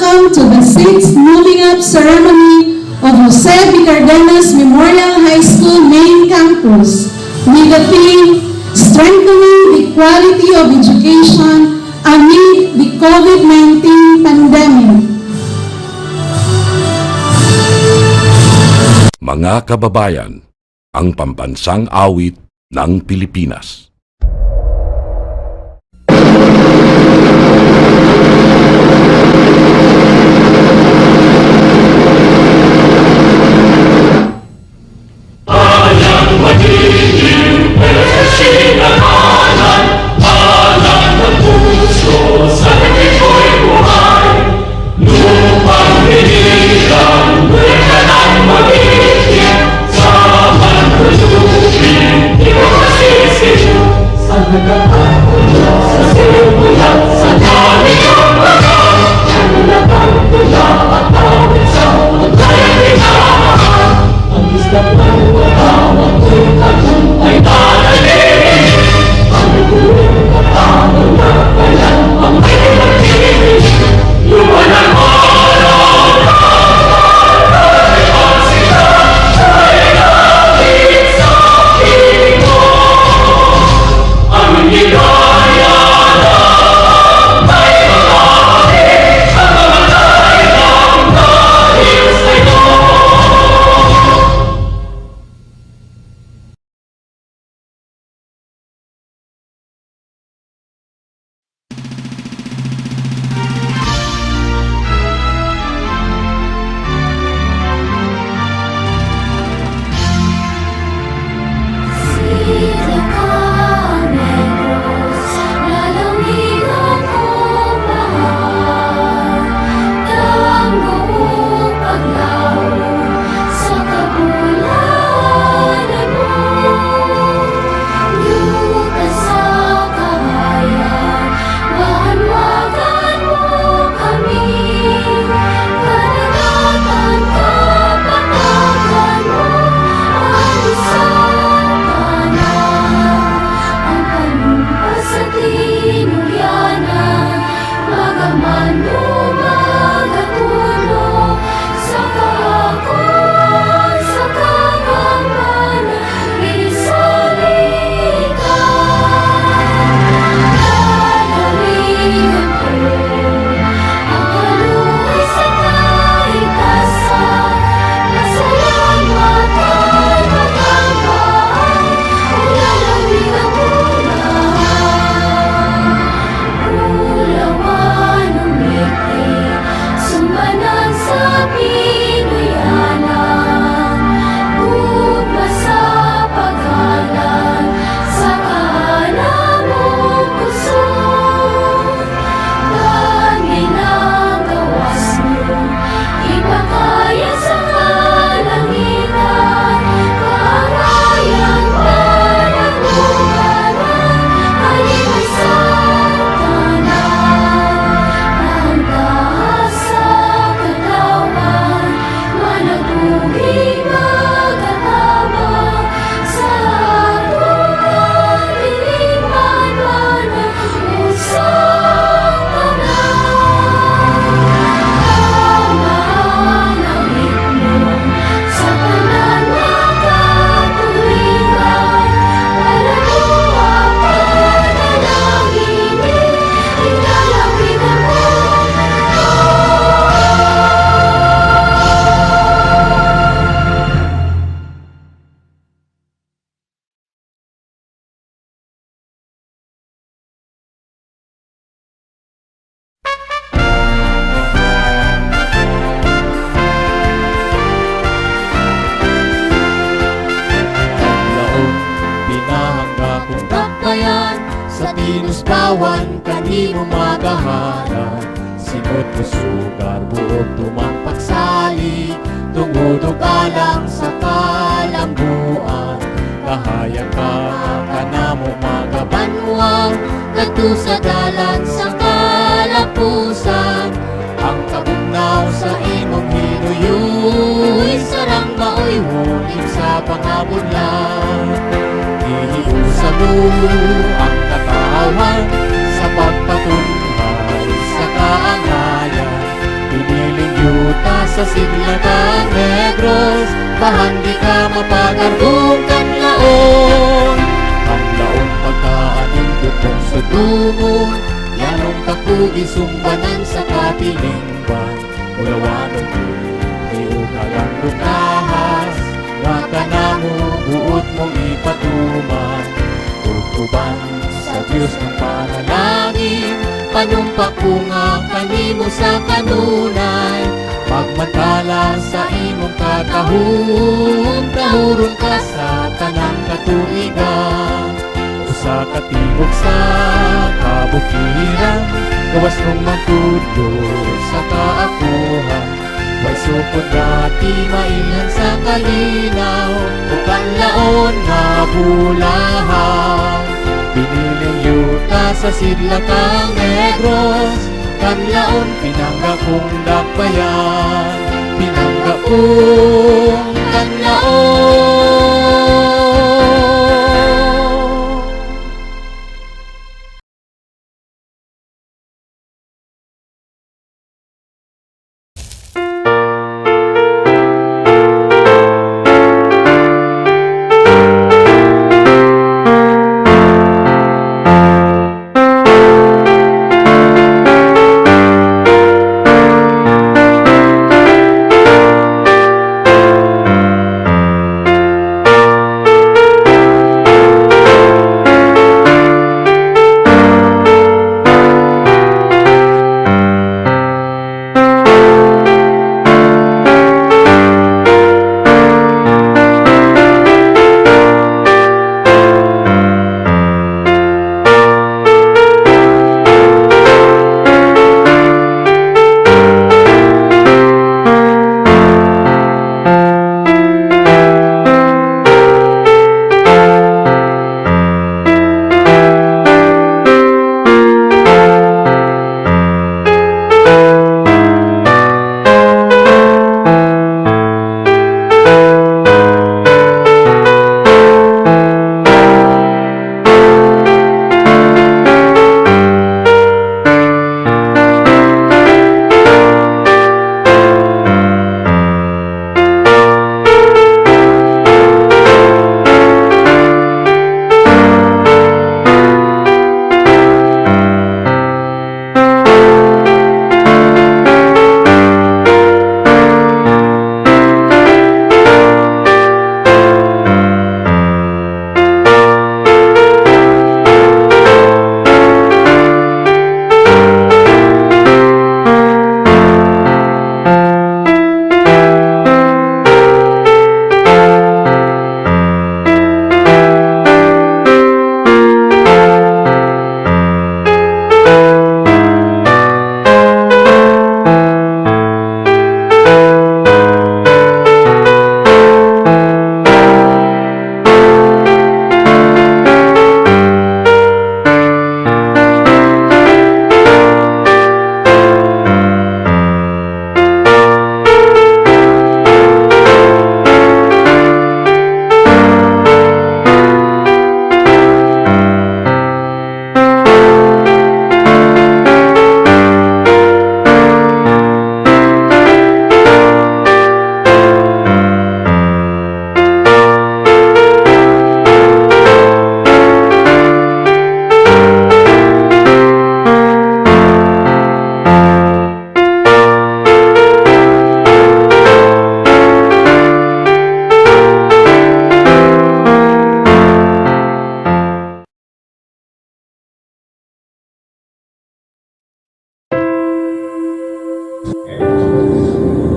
welcome to the 6th Moving Up ceremony of Jose B. Cardenas Memorial High School main campus with the theme, Strengthening the Quality of Education amid the COVID-19 pandemic. Mga kababayan, ang pambansang awit ng Pilipinas. Tinusbawan kanino magahanan, simot mo sugar buog tumampagsali, tungod o kalang sa kalambuan. Kahayang ka kanamo magabanwang, kadto sa dalan sa kalapusan. Ang kabugnaw sa imong hinuyuy, sarang maoy hulim sa pangabudlan. Ihiusa mo ang katawan sa pagpatunghay sa kaangayan, sa Sidlatang Negros, bahandi ka mapagardong kanlaon. Ang laon pagkaaning bukong sa dungon, yanong kakugi sumbanan sa katilingban. Ulawanong iugalang lukahas, nga kanamo buot mong ipatuman. Tutuban sa Diyos ng panalangin, panumpak ko nga kanimo sa kanunay. Pagmantala sa imong katahon, tahuron ka sa tanang katuigan. Usa ka tibok sa kabukiran, gawas mong magtudlo sa kaapuhan. Way sukod dati mailhan sa kalinaw, bukang laon nga bulahan. Piniling yuta sa Sidlatang Negros, kanlaon pinangga kong dakbayan, pinangga kong kanlaon.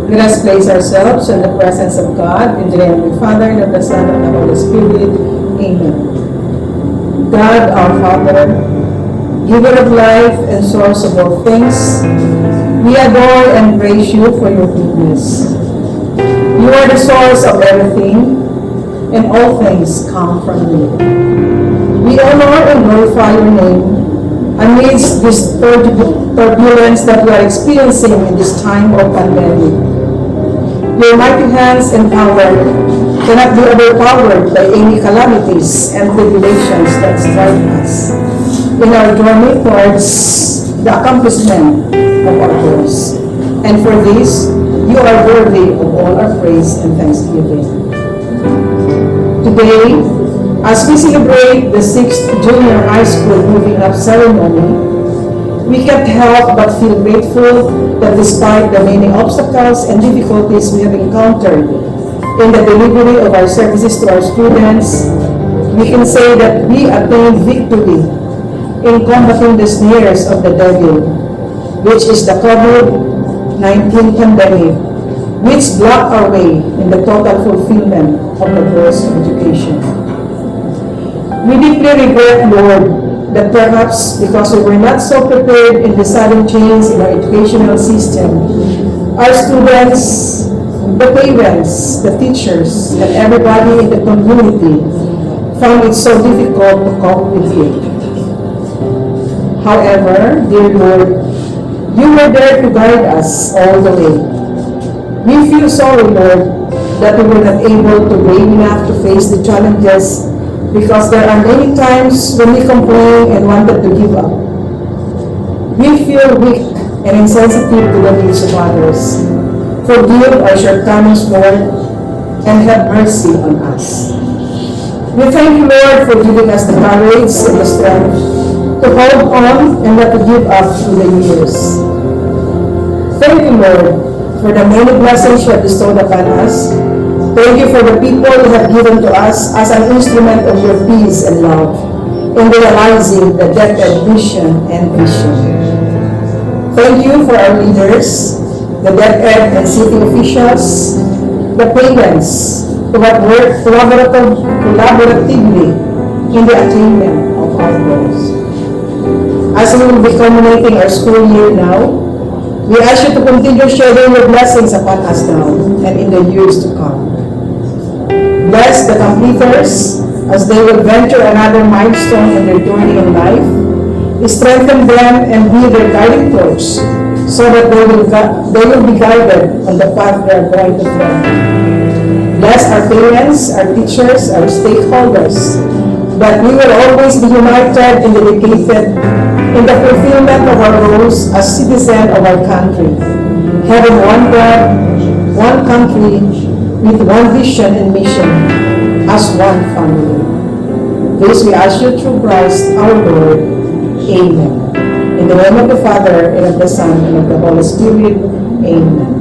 Let us place ourselves in the presence of God, in the name of the Father, and of the Son, and of the Holy Spirit. Amen. God, our Father, giver of life and source of all things, we adore and praise you for your goodness. You are the source of everything, and all things come from you. We honor and glorify your name amidst this turbulence that we are experiencing in this time of pandemic. Your mighty hands and power cannot be overpowered by any calamities and tribulations that strike us in our journey towards the accomplishment of our goals. And for this, You are worthy of all our praise and thanksgiving. Today, as we celebrate the 6th Junior High School Moving Up ceremony, we can't help but feel grateful that despite the many obstacles and difficulties we have encountered in the delivery of our services to our students, we can say that we attained victory in combating the snares of the devil, which is the COVID-19 pandemic, which blocked our way in the total fulfillment of the goals of education. We deeply regret, Lord, that perhaps because we were not so prepared in the sudden change in our educational system, our students, the parents, the teachers, and everybody in the community found it so difficult to cope with it. However, dear Lord, you were there to guide us all the way. We feel sorry, Lord, that we were not able to brave enough to face the challenges because there are many times when we complain and wanted to give up. We feel weak and insensitive to the needs of others. Forgive our shortcomings, Lord, and have mercy on us. We thank you, Lord, for giving us the courage and the strength to hold on and not to give up through the years. Thank you, Lord, for the many blessings you have bestowed upon us. Thank you for the people you have given to us as an instrument of your peace and love in realizing the DepEd mission and vision. Thank you for our leaders, the DepEd and city officials, the parents who have worked collaboratively in the attainment of our goals. As we will be culminating our school year now, we ask you to continue sharing your blessings upon us now and in the years to come. Bless the completers as they will venture another milestone in their journey in life. Strengthen them and be their guiding torch so that they will be guided on the path they are going to tread. Bless our parents, our teachers, our stakeholders, that we will always be united and dedicated in the fulfillment of our roles as citizens of our country, having one God, one country, with one vision and mission, as one family. This we ask you through Christ our Lord. Amen. In the name of the Father, and of the Son, and of the Holy Spirit. Amen.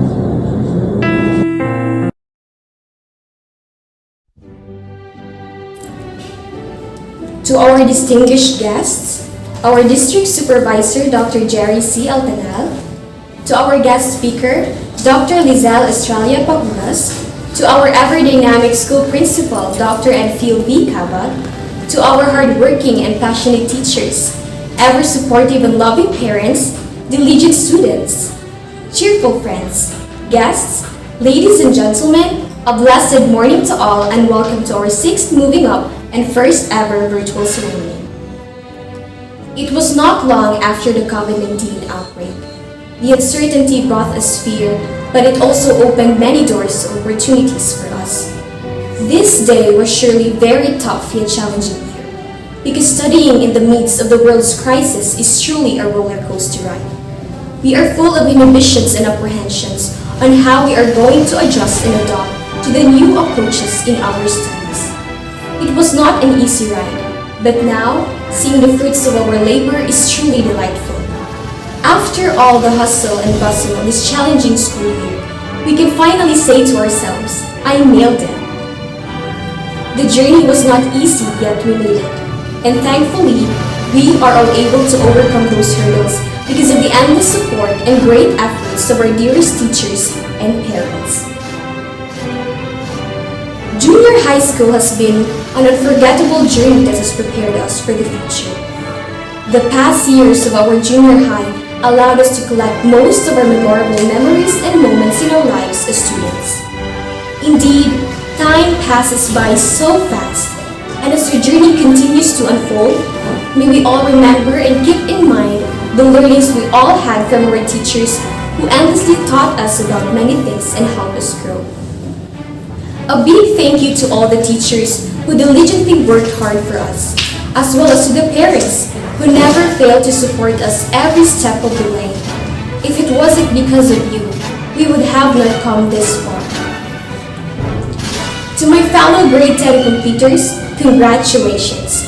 To our distinguished guests, our District Supervisor, Dr. Jerry C. Altanal, to our guest speaker, Dr. Lizelle Estrella Pahunas, to our ever-dynamic school principal, Dr. Enfil V. Cabot, to our hardworking and passionate teachers, ever-supportive and loving parents, diligent students, cheerful friends, guests, ladies and gentlemen, a blessed morning to all and welcome to our 6th Moving Up and first ever virtual ceremony. It was not long after the COVID-19 outbreak. The uncertainty brought us fear, but it also opened many doors of opportunities for us. This day was surely very tough yet challenging year, because studying in the midst of the world's crisis is truly a roller coaster ride. We are full of inhibitions and apprehensions on how we are going to adjust and adapt to the new approaches in our studies. It was not an easy ride, but now, seeing the fruits of our labor is truly delightful. After all the hustle and bustle of this challenging school year, we can finally say to ourselves, I nailed it. The journey was not easy, yet we made it. And thankfully, we are all able to overcome those hurdles because of the endless support and great efforts of our dearest teachers and parents. Junior high school has been an unforgettable journey that has prepared us for the future. The past years of our junior high allowed us to collect most of our memorable memories and moments in our lives as students. Indeed, time passes by so fast, and as our journey continues to unfold, may we all remember and keep in mind the learnings we all had from our teachers who endlessly taught us about many things and helped us grow. A big thank you to all the teachers who diligently worked hard for us, as well as to the parents who never failed to support us every step of the way. If it wasn't because of you, we would have not come this far. To my fellow grade 10 completers, congratulations!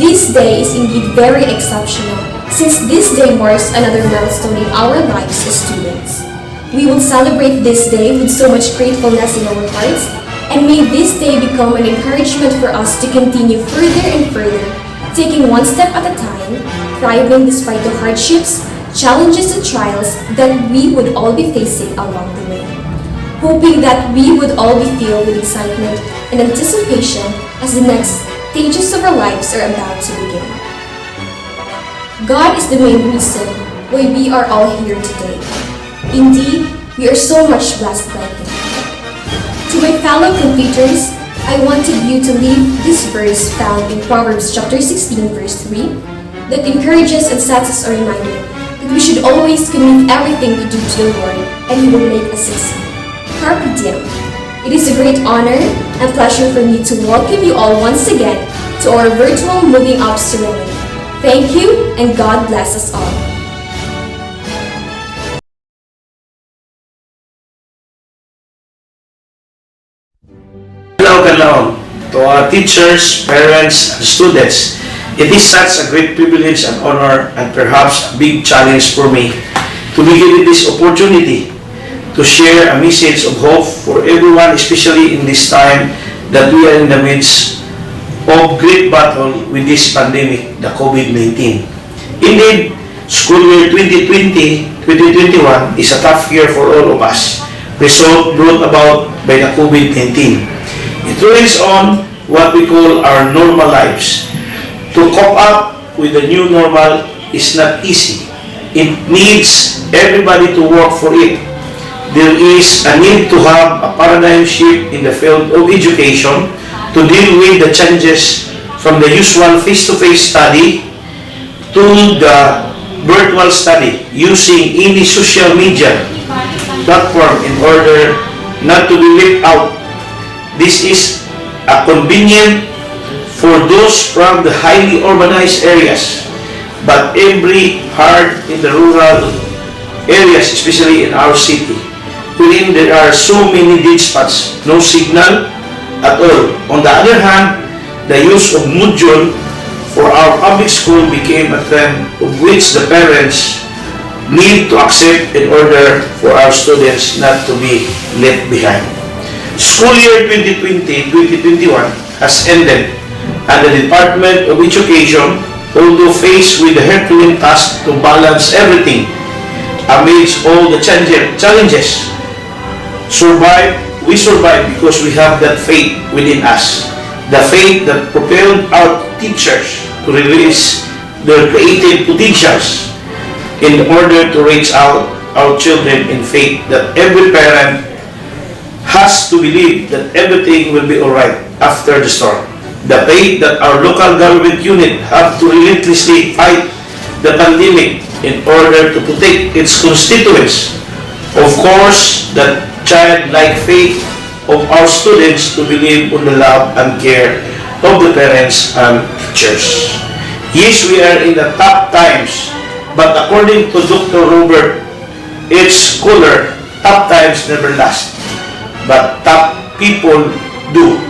This day is indeed very exceptional, since this day marks another milestone in our lives as students. We will celebrate this day with so much gratefulness in our hearts, and may this day become an encouragement for us to continue further and further, taking one step at a time, thriving despite the hardships, challenges and trials that we would all be facing along the way. Hoping that we would all be filled with excitement and anticipation as the next stages of our lives are about to begin. God is the main reason why we are all here today. Indeed, we are so much blessed by Him. To my fellow completers, I wanted you to leave this verse found in Proverbs chapter 16 verse 3 that encourages and sets us a reminder that we should always commit everything we do to the Lord and He will make us succeed. Carpe diem. It is a great honor and pleasure for me to welcome you all once again to our virtual Moving Up ceremony. Thank you and God bless us all. Hello to our teachers, parents, and students. It is such a great privilege and honor and perhaps a big challenge for me to be given this opportunity to share a message of hope for everyone, especially in this time that we are in the midst of great battle with this pandemic, the COVID-19. Indeed, school year 2020-2021 is a tough year for all of us, result brought about by the COVID-19. It ruins on what we call our normal lives. To cope up with the new normal is not easy. It needs everybody to work for it. There is a need to have a paradigm shift in the field of education to deal with the changes from the usual face-to-face study to the virtual study using any social media platform in order not to be left out. This is a convenient for those from the highly urbanized areas, but every hard in the rural areas, especially in our city, wherein there are so many dead spots, no signal at all. On the other hand, the use of module for our public school became a trend of which the parents need to accept in order for our students not to be left behind. School year 2020-2021 has ended, and the Department of Education, although faced with the Herculean task to balance everything amidst all the challenges, we survive because we have that faith within us, the faith that propelled our teachers to release their creative potentials in order to reach out our children in faith that every parent has to believe that everything will be alright after the storm. The faith that our local government unit have to relentlessly fight the pandemic in order to protect its constituents. Of course, that childlike faith of our students to believe on the love and care of the parents and teachers. Yes, we are in the tough times, but according to Dr. Robert H. Kohler, tough times never last, but tough people do.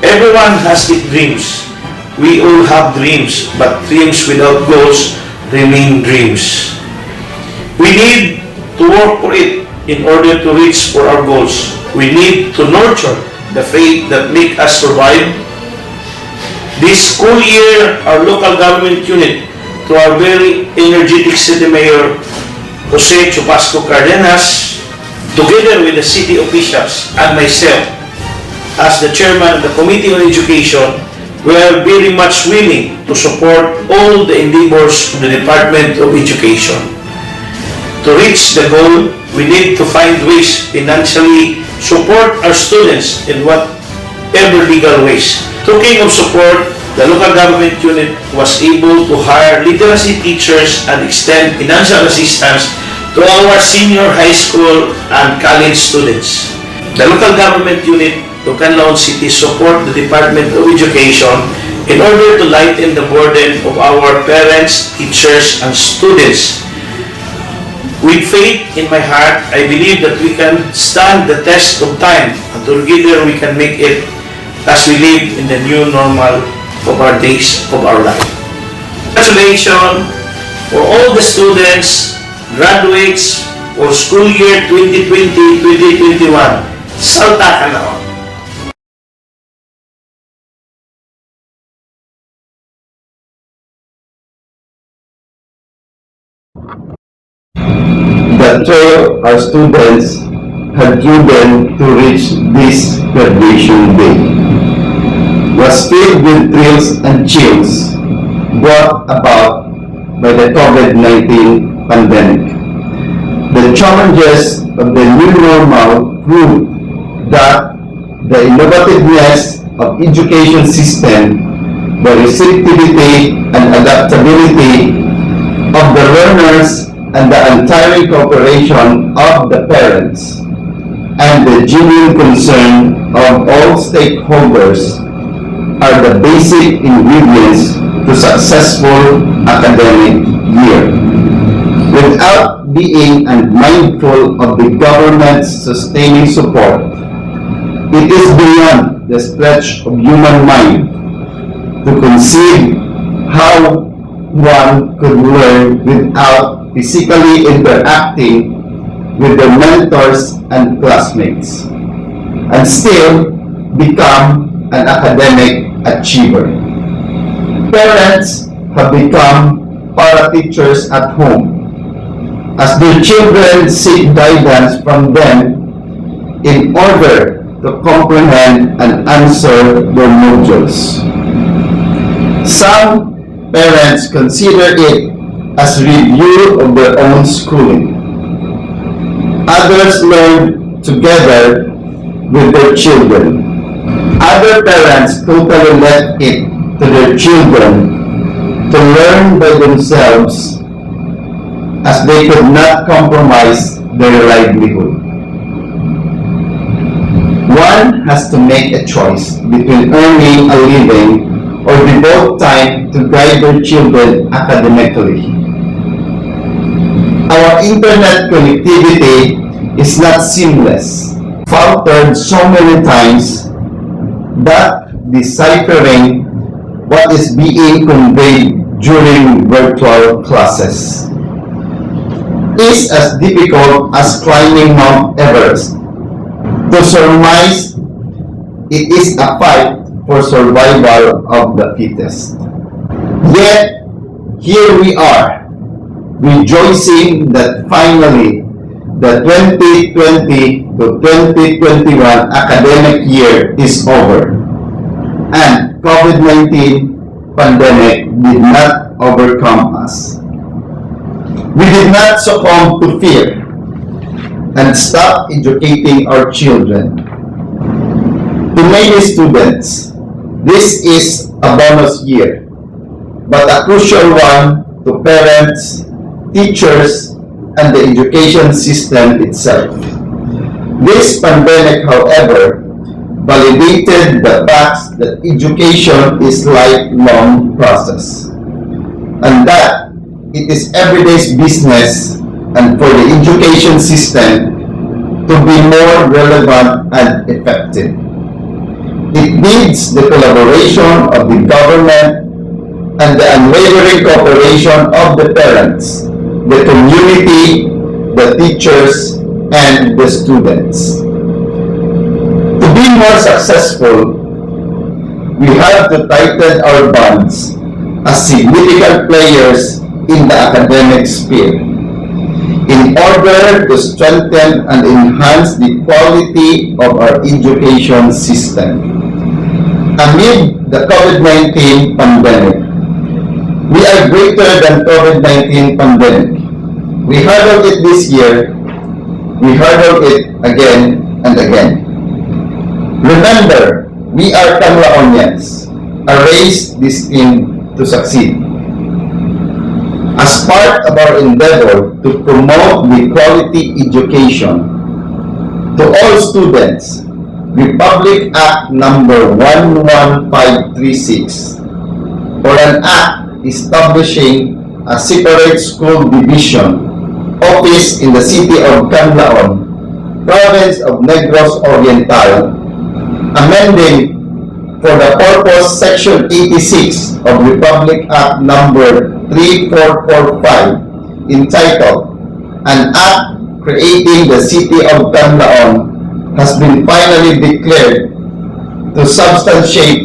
Everyone has dreams. We all have dreams, but dreams without goals remain dreams. We need to work for it in order to reach for our goals. We need to nurture the faith that make us survive. This school year, our local government unit, to our very energetic city mayor, Jose Chupasco Cardenas, together with the city officials and myself, as the chairman of the Committee on Education, we are very much willing to support all the endeavors of the Department of Education. To reach the goal, we need to find ways financially support our students in whatever legal ways. Talking of support, the local government unit was able to hire literacy teachers and extend financial assistance to our senior high school and college students. The local government unit to Canlaon City support the Department of Education in order to lighten the burden of our parents, teachers, and students. With faith in my heart, I believe that we can stand the test of time and together we can make it as we live in the new normal of our days of our life. Congratulations for all the students, graduates for school year 2020-2021. Salta ka na. The trail our students had driven to reach this graduation day was filled with thrills and chills brought about by the COVID-19 pandemic. The challenges of the new normal proved that the innovativeness of education system, the receptivity and adaptability of the learners and the untiring cooperation of the parents and the genuine concern of all stakeholders are the basic ingredients to successful academic year. Without being mindful of the government's sustaining support, it is beyond the stretch of human mind to conceive how one could learn without physically interacting with their mentors and classmates and still become an academic achiever. Parents have become para-teachers at home as their children seek guidance from them in order to comprehend and answer their modules. Some parents consider it as review of their own schooling. Others learn together with their children. Other parents totally left it to their children to learn by themselves as they could not compromise their livelihood. One has to make a choice between earning a living or devote time to guide their children academically. Our internet connectivity is not seamless, faltered so many times that deciphering what is being conveyed during virtual classes is as difficult as climbing Mount Everest. To surmise, it is a fight for survival of the fittest. Yet, here we are, rejoicing that finally the 2020 to 2021 academic year is over and COVID-19 pandemic did not overcome us. We did not succumb to fear and stop educating our children. To many students, this is a bonus year, but a crucial one to parents, teachers, and the education system itself. This pandemic, however, validated the fact that education is a lifelong process and that it is everyday's business and for the education system to be more relevant and effective. It needs the collaboration of the government and the unwavering cooperation of the parents, the community, the teachers, and the students. To be more successful, we have to tighten our bonds as significant players in the academic sphere in order to strengthen and enhance the quality of our education system. Amid the COVID-19 pandemic, we are greater than COVID-19 pandemic. We hurdled it this year. We hurdled it again and again. Remember, we are Kamlaonians, a race destined to succeed. As part of our endeavor to promote the quality education to all students, Republic Act number 11536 or an act establishing a separate school division office in the city of Canlaon, province of Negros Oriental, amending for the purpose Section 86 of Republic Act Number 3445 entitled An Act Creating the City of Canlaon has been finally declared to substantiate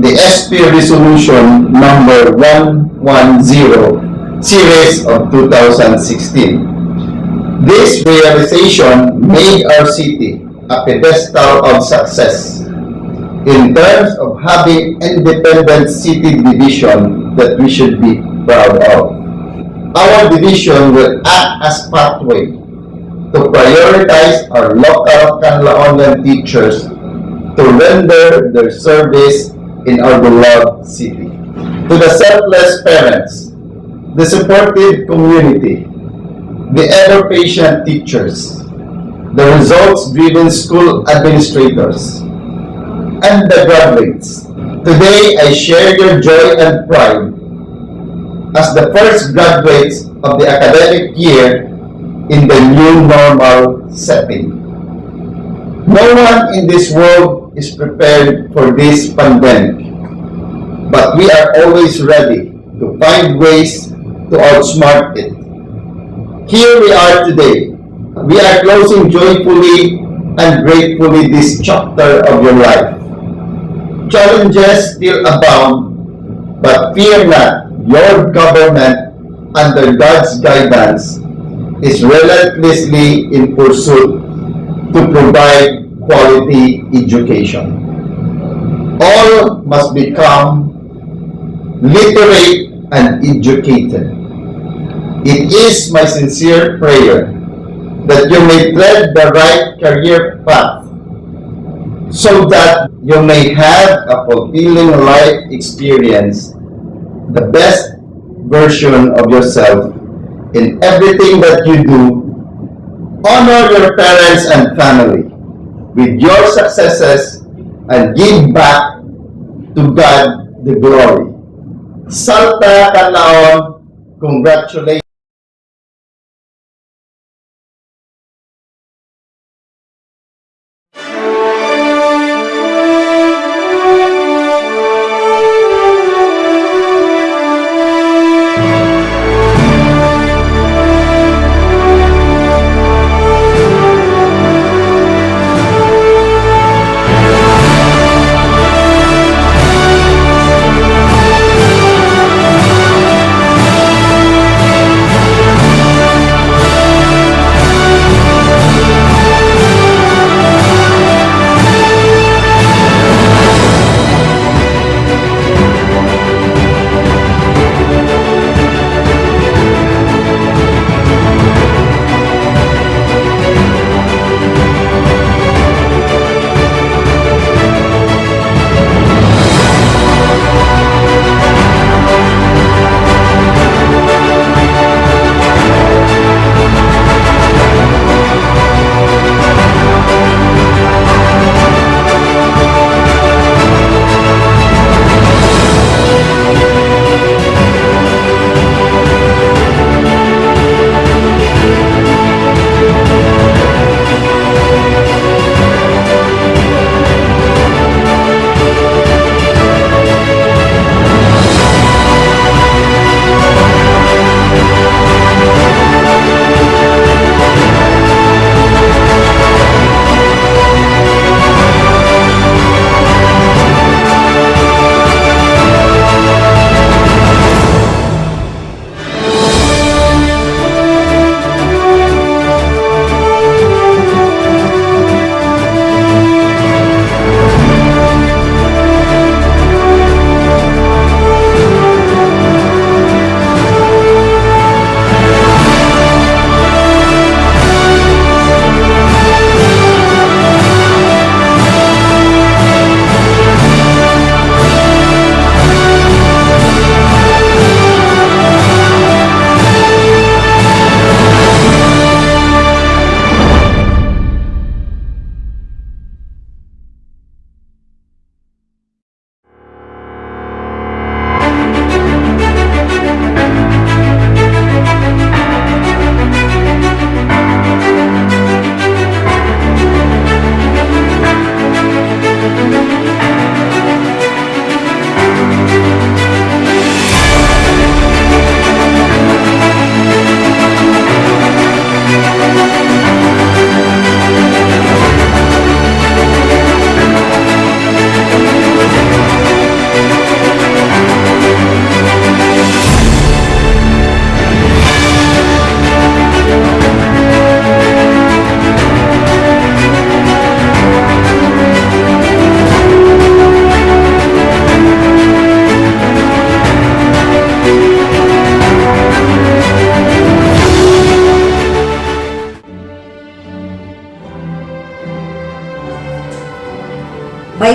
the SP Resolution Number 110 Series of 2016. This realization made our city a pedestal of success in terms of having independent city division that we should be proud of. Our division will act as pathway to prioritize our local Canlaonan teachers to render their service in our beloved city. To the selfless parents, the supportive community, the ever-patient teachers, the results-driven school administrators, and the graduates. Today, I share your joy and pride as the first graduates of the academic year in the new normal setting. No one in this world is prepared for this pandemic, but we are always ready to find ways to outsmart it. Here we are today. We are closing joyfully and gratefully this chapter of your life. Challenges still abound, but fear not, your government, under God's guidance, is relentlessly in pursuit to provide quality education. All must become literate and educated. It is my sincere prayer that you may tread the right career path so that you may have a fulfilling life experience, the best version of yourself in everything that you do. Honor your parents and family with your successes and give back to God the glory. Salta Canlaon, congratulations.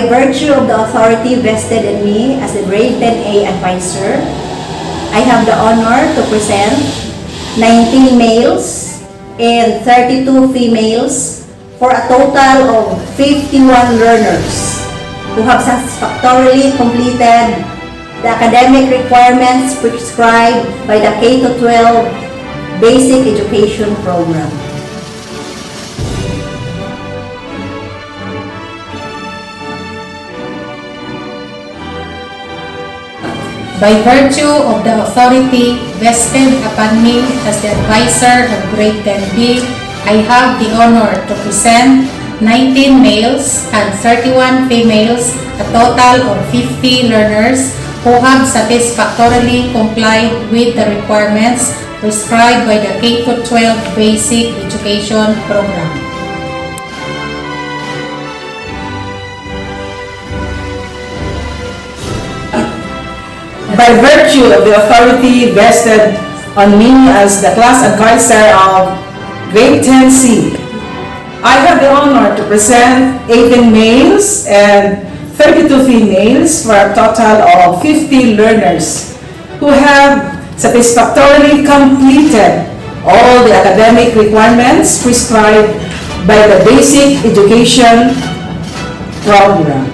By virtue of the authority vested in me as the grade 10A advisor, I have the honor to present 19 males and 32 females for a total of 51 learners who have satisfactorily completed the academic requirements prescribed by the K-12 Basic Education Program. By virtue of the authority vested upon me as the advisor of Grade 10B, I have the honor to present 19 males and 31 females, a total of 50 learners who have satisfactorily complied with the requirements prescribed by the K-12 Basic Education Program. By virtue of the authority vested on me as the class advisor of Grade 10C, I have the honor to present 18 males and 32 females for a total of 50 learners who have satisfactorily completed all the academic requirements prescribed by the Basic Education Program.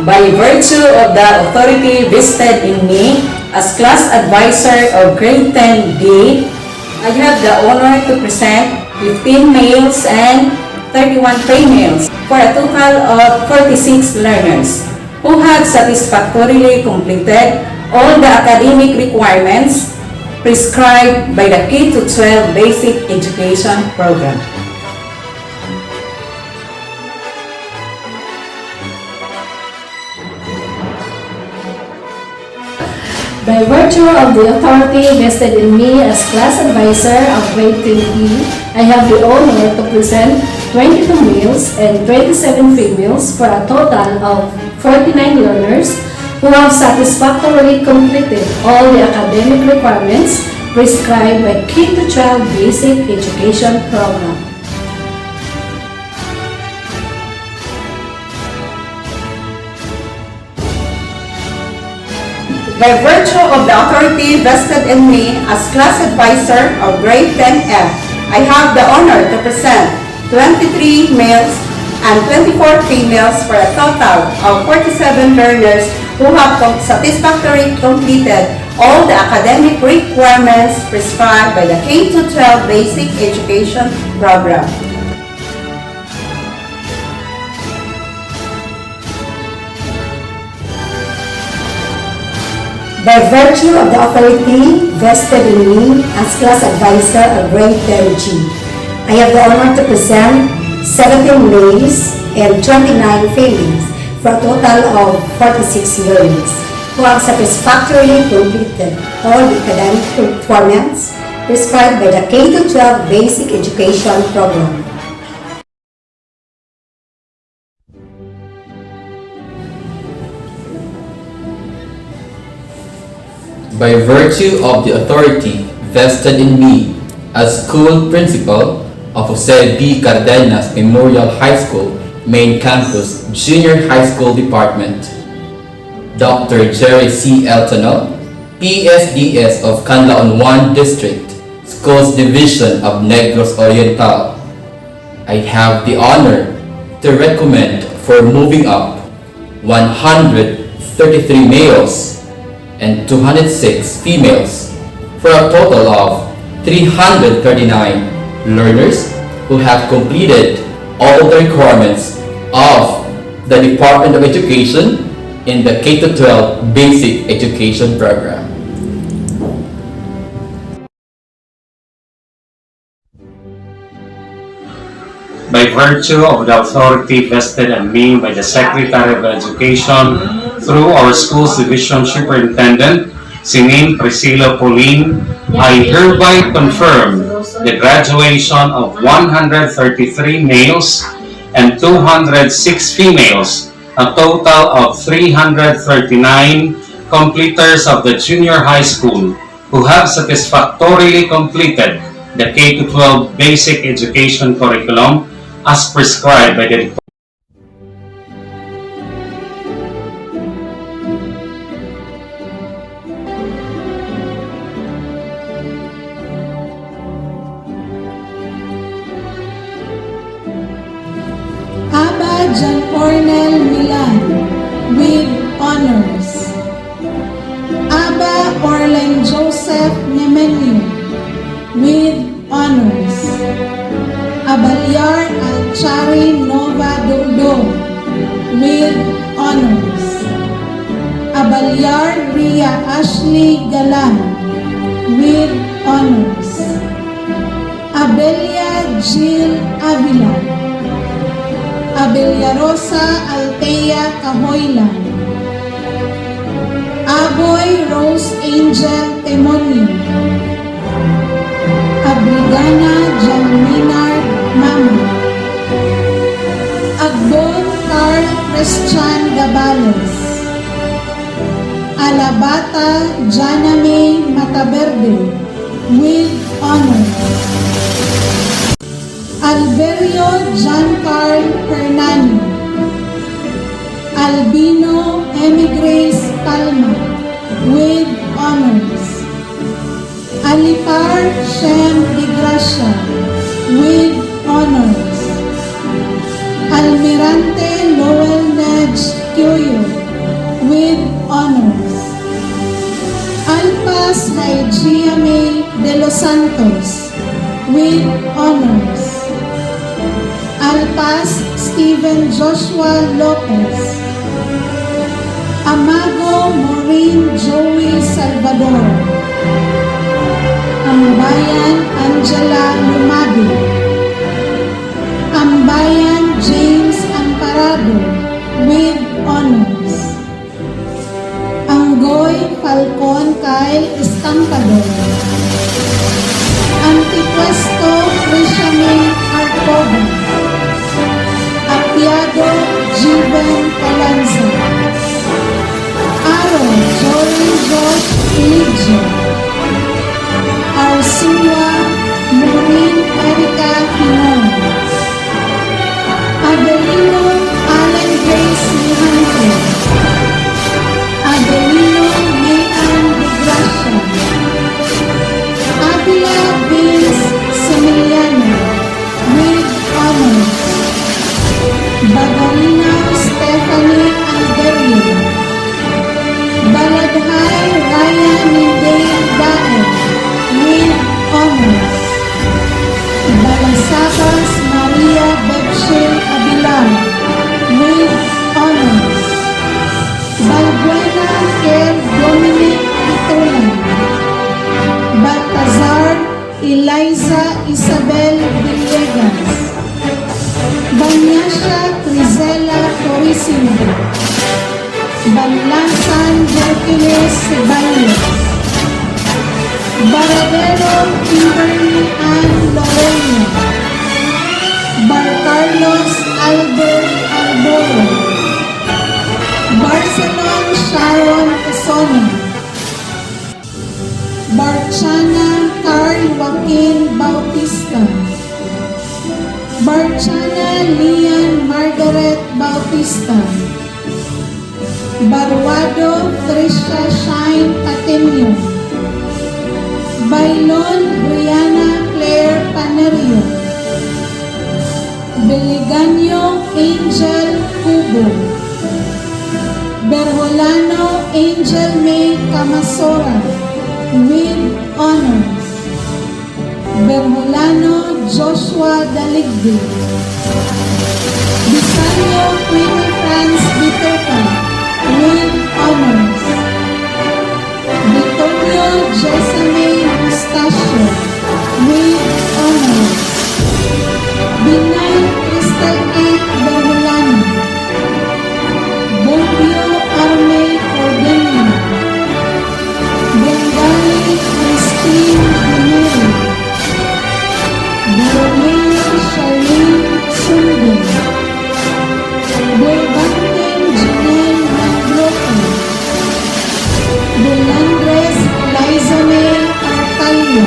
By virtue of the authority vested in me as class advisor of Grade 10D, I have the honor to present 15 males and 31 females for a total of 46 learners who have satisfactorily completed all the academic requirements prescribed by the K-12 Basic Education Program. By virtue of the authority vested in me as class advisor of Grade 10E, I have the honor to present 22 males and 27 females for a total of 49 learners who have satisfactorily completed all the academic requirements prescribed by K-12 Basic Education Program. By virtue of the authority vested in me as class advisor of Grade 10F, I have the honor to present 23 males and 24 females for a total of 47 learners who have satisfactorily completed all the academic requirements prescribed by the K-12 Basic Education Program. By virtue of the authority vested in me as class advisor of Grade 10G, I have the honor to present 17 males and 29 females for a total of 46 learners who have satisfactorily completed all the academic requirements prescribed by the K-12 Basic Education Program. By virtue of the authority vested in me as school principal of Jose B. Cardenas Memorial High School, Main Campus, Junior High School Department, Dr. Jerry C. Eltonal, PSDS of Canlaon 1 District, Schools Division of Negros Oriental, I have the honor to recommend for moving up 133 males and 206 females for a total of 339 learners who have completed all the requirements of the Department of Education in the K-12 Basic Education Program. By virtue of the authority vested in me by the Secretary of Education through our Schools Division Superintendent, Sinin Priscilla Pauline, I hereby confirm the graduation of 133 males and 206 females, a total of 339 completers of the junior high school who have satisfactorily completed the K-12 basic education curriculum as prescribed by the Aba John Cornel Milan with honors. Aba Orlen Joseph Nemenio with honors. Abalyar Alchari Nova Dodo with honors. Abalyar Ria Ashley Galan with honors. Abelia Jill Avila. Abeliarosa Altea Cahoylan. Aboy Rose Angel Temonio. Abrigana John Minard Mama. Agbon Carl Christian Gabales. Alabata Jana May Mataverde with honors. Alberio Giancarl Hernani. Albino Emigres Palma with honors. Alipar Shem de Gracia with honors. Almirante Lowell Nedge Kyoyo with honors. Alpas Haijiame de los Santos with honors. Alpas Stephen Joshua Lopez. Amago Maureen Joey Salvador. Ambayan Angela Lumabi. Ambayan James Amparado with honors. Anggoy Falcon Kyle Estampador. Antipuesto Crishame Arcoba. Apiado Jiven Colanza. Aro Jory Josh Eligio. Arsua Maureen Erica Pinon. Adelino Allen Grace Mihante. Adelino Mayan de Gracia. Avila Vince Semiliano with honors. Bagarina Stephanie Alberio. Baladhay Ryan Nindey Dae with honors. Balasabas Maria Bebshe Abilar with honors. Balbuena Ker Dominic Itolan. Baltazar Eliza Isabel Villegas. Banyasha Trizela Torissimo. Banlasan Hercules Ceballos. Baradero Kimberly Ann Lorena. Bar Carlos Albert Alboro. Barcelon Sharon Esono. Barchana Carl Joaquin Bautista. Barchana Lian Margaret Bautista. Barwado Trisha Shine Patemio. Bailon Brianna Claire Panerio. Beliganyo Angel Cubo. Berholano Angel May Camasora with honors. Berholano Joshua Daligdi. Bisanyo Queenie France Biteca with honors. Bitonio Jesame Mustachio with honors. Binay Crystal Kate Berholano. Bombio Armey Cordenio. Bengali Christine Romero. Borromeo Charlene Sundin. Boybanten Janelle Mangroco. Belandres Liza May Artalia.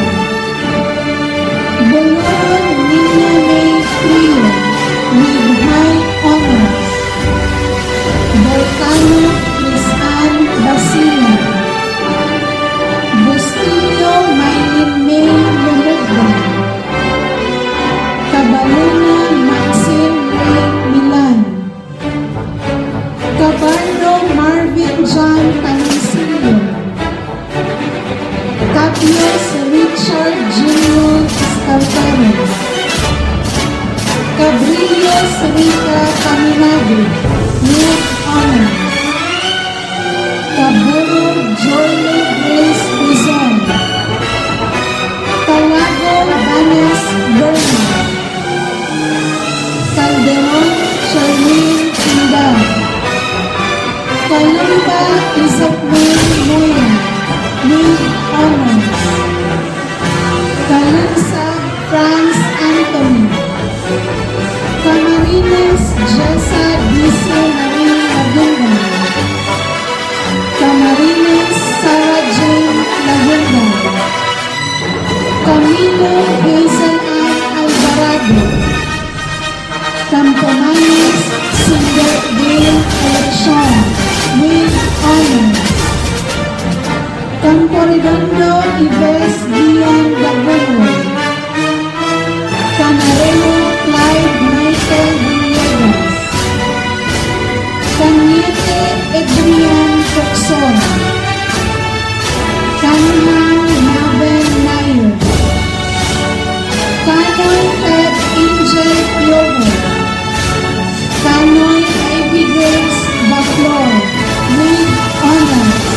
honors. Cabrillos Rica Caminado, with honors. Caburo Jolie Grace Luzon. Tawago Vanes Bernard. Calderon Charlene Tindal. Kalumba Isabel Moya, with honors. Kalunsa Franz Anthony. Camarines Jessa DC Marie Lagunda. Camarines Sarah Jane Lagunda. Camilo Hazel Ann Alvarado. Campomanes Cinder Dale Election, with honors. Campo Redondo Ives Dian Dagono. Canareno Clyde Michael Villegas. Cañete Adrian Coxon. Canham Maven Nayo. Canoy Fed Angel Yogo. Canoy Ivy Grace Baclor, with honors.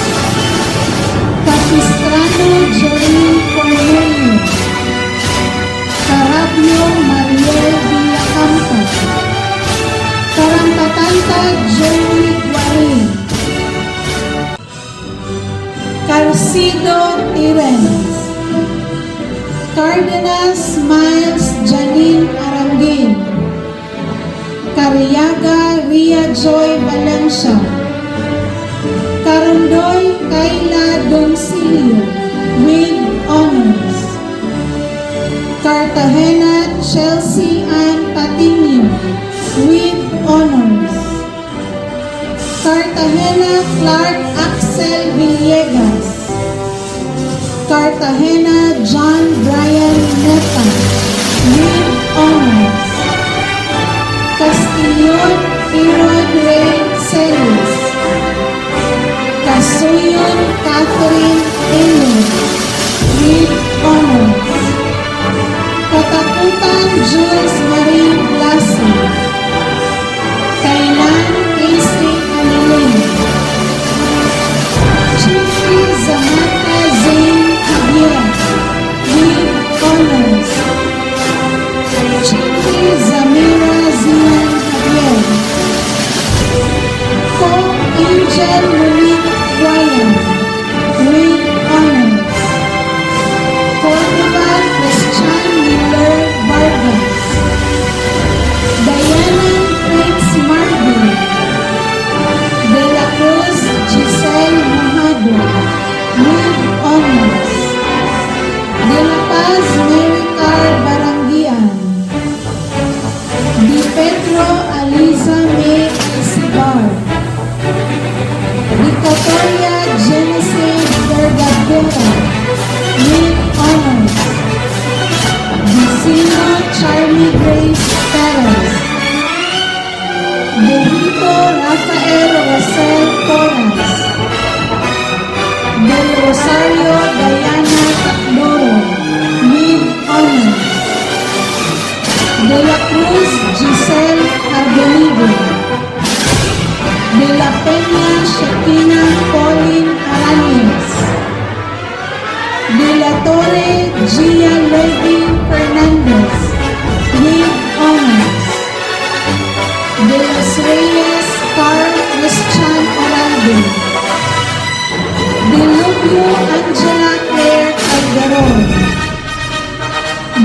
Capistrano Jolie Cornelio. Carabio Mariel Villacampa. Karampatanta Joey Guarin. Carcido Tirens. Cardenas Miles Janine Arangin. Cariaga Ria Joy Valencia. Carondoy Kayla Doncilio, with honors. Cartagena Chelsea Ann Patiño, with honors. Cartagena Clark Axel Villegas. Cartagena John Brian Neta, with honors. Castillon Aaron Ray Celis. Casuyon Catherine Elon, with honors. Katakutan Jules Marie Blasi. Kailan Casey Alilin. Chiefly Zamata Zane Javier, with honors. Chiefly Zamira Zian Javier. Co-Angel Monique Guayan, with honors. Cordova Christian Miller Vargas. Diana Fritz Marvin. De la Cruz Giselle Mojado, with honors. De la Paz Mary Car Barangian. Di Pedro Aliza May Isibar. Victoria Genesis Vergadera, with honors. Vicino Charlie Grace Perez. Benito Rafael Rosel Torres. Del Rosario Diana Tacdoro, with honors. De la Cruz Giselle Carbonigo. De la Peña Shekinah Pauline Arañez. De la Torre Gia Levy Fernandez, with honors. De los Reyes Carl Christian Oraldo. De Lubio Angela Claire Calderon.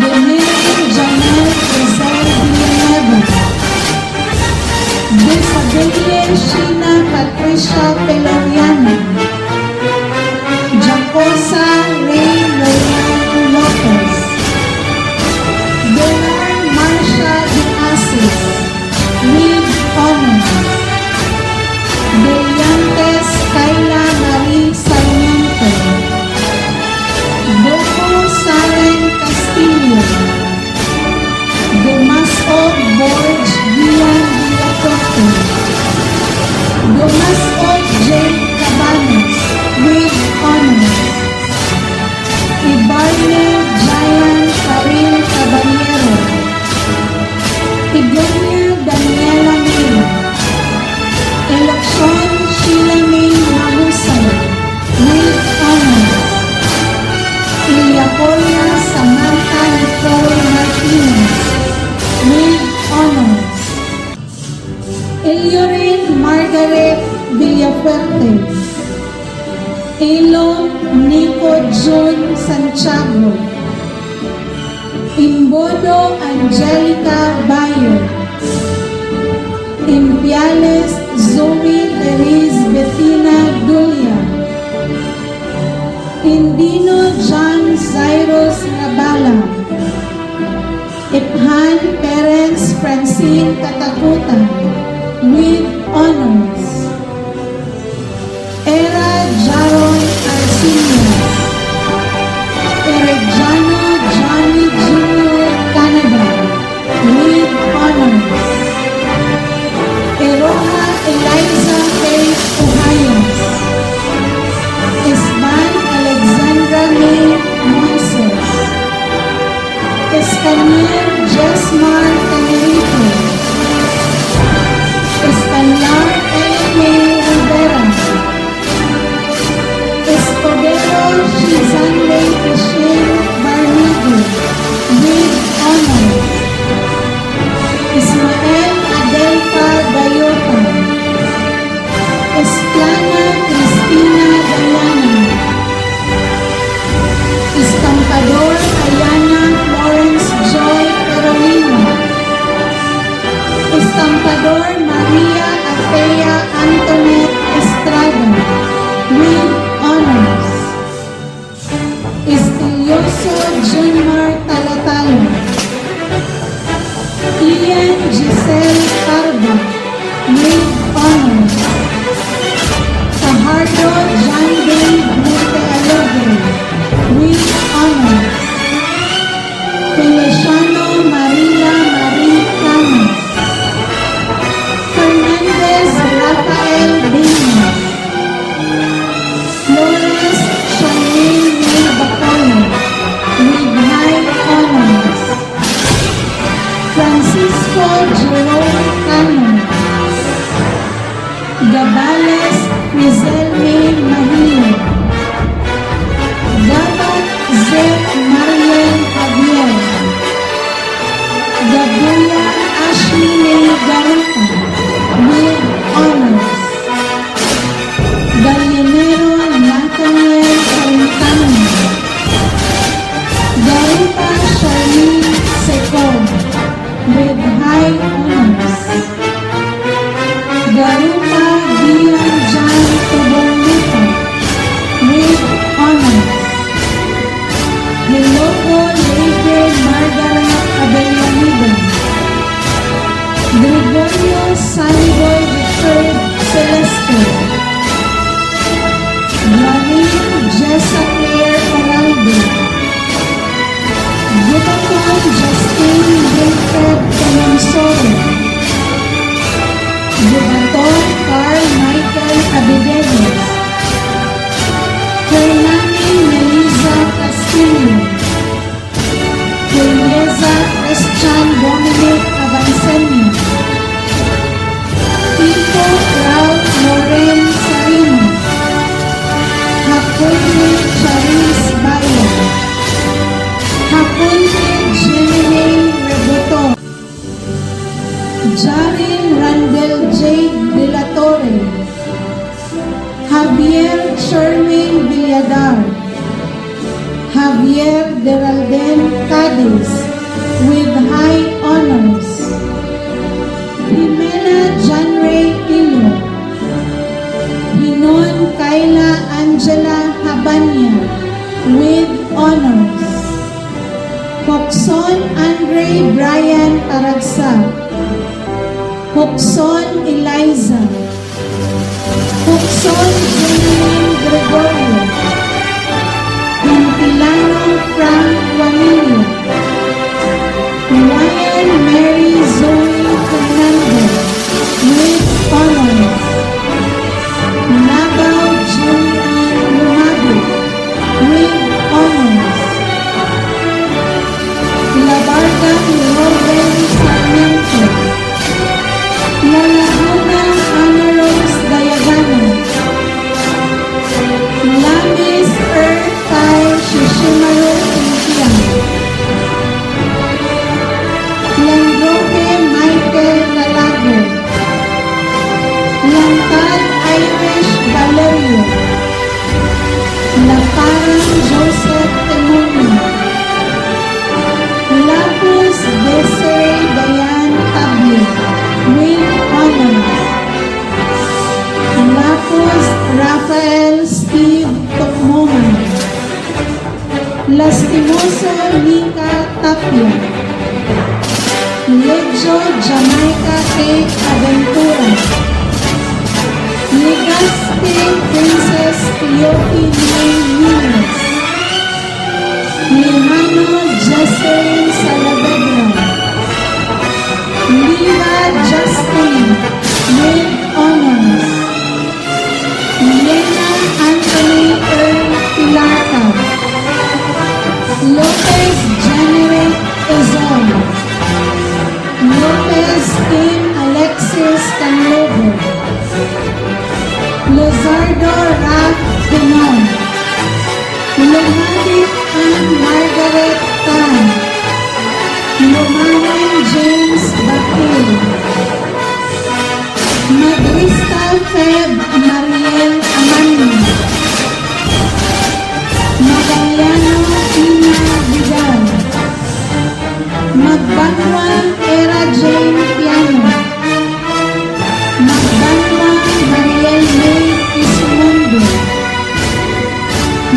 De Miriam Janelle Rizal Villanueva. De Sabelle Sheena Patricia Peloriano. Jacosa Ray Loyan Lopez. Delar Marsha de Asis, with honors. Deliantes Kayla Marie Sarmiento. Margaret Villafuerte, Elo Nico June Santiago, Imbodo Angelica Bayo, Impiales Zoe Therese Bettina Dulia, Indino John Cyrus Nabala, Iphan Perez Francine Katakutan, with honors. Era Jaron Arcinius, Erejano Johnny Jr. Canada, with honors. Eroha Eliza Faith Ohayos, Isban Alexandra May Moises, Escaniel Jesmar Tenerife, Escalar L.A. Rivera, Escudero Shizanle Ishin Barnigo, with honors. Ismael Adelpa Gayota, Esplana Cristina Diana, Estampador Ayana Florence Joy Carolina, Estampador Maria Athea Antoinette Estrada, with honors. Estilioso Junmar Talotalo, Ian Giselle Carba, with honors. Fajardo John Dave Montealegre, with honors. Feliciano Marila Marie Camas, Fernandez Rafael Dimas, Flores Charlene May Bacolo, with high honors. Francisco Jerome Cano, Gabales Frizel May Mahilo, Gabat Zek Mariel Javier, Gabuya Ashley May Garuta, with honors. Gallinero Nathaniel Salentano, Garuta Charlene Secor, with high honors. Garupa Dian Jan Tobonita, with honors. Hilogo Leyde Margaret Abellanida, Gregorio Saliboy III Celeste, Marie Jessa Claire Oraldo, Gubaton Justine Wilfred Tenensoro, Gubaton Carl Michael Abideles, Hernani Melissa Castillo, Teresa Christian Dominic Abansenio, Tito Ralph Loren Sarino, Hapunte Charis Bayan, Hapunte Gemini Reboto, Jarin Randel J. De La Torre, Javier Sherwin Villadar, Javier Deralden Cadiz, with high honors. Jimena Janray Ilo, Hinon Kayla Angela Habanya, with honors. Hokson Andre Brian Taragsa, Hokson Eliza, Hokson Jeneline Gregorio, Hintilano Frank Juanillo, Ryan Mary Zoe Fernandez, with honors. Nabao Julian Lumago, with honors. Labarda Robin Sarmiento, La Laguna Ana Rose Dayagano, Lamis Earth Tai Shishimaru Intian, Landroque A. Aventura, Legazpi Princess Teophine Nunez, Lejano Jocelyn Salavedra, Liva Justin with honors, Lena Anthony Earl Pilata, Lopez January Ezon, Lopez Kim Alexis Canlobo, Lizardo Raf Pinon, Lumadik Ann Margaret Tan, Lumanan James Bakil, Magrista Feb Mariel Amani, Magaliano Ina Vidal, Magbanwan Era Jane Piano, Magbanwan Mariel May Ismundo,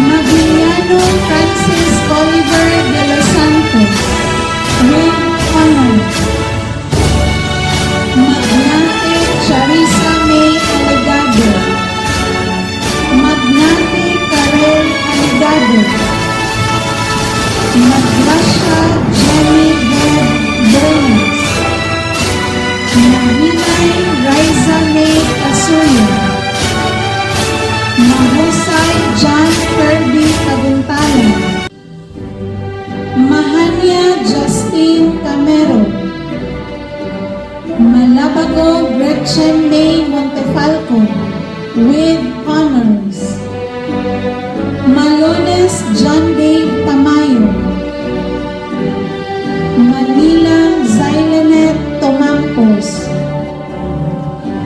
Magliano Francis Oliver de los Santos, with honor, Magnate Charissa May Alegado, Magnate Karel Alegado, Maglasha Jenny Beb Brenes, Mahinay Riza May Asuyo, Mahusay John Kirby Taguntalan, Mahania Justine Camero, Malabago Gretchen May Montefalco, with honors, Malones John Dave Tamayo, Manila Zylanet Tomampos,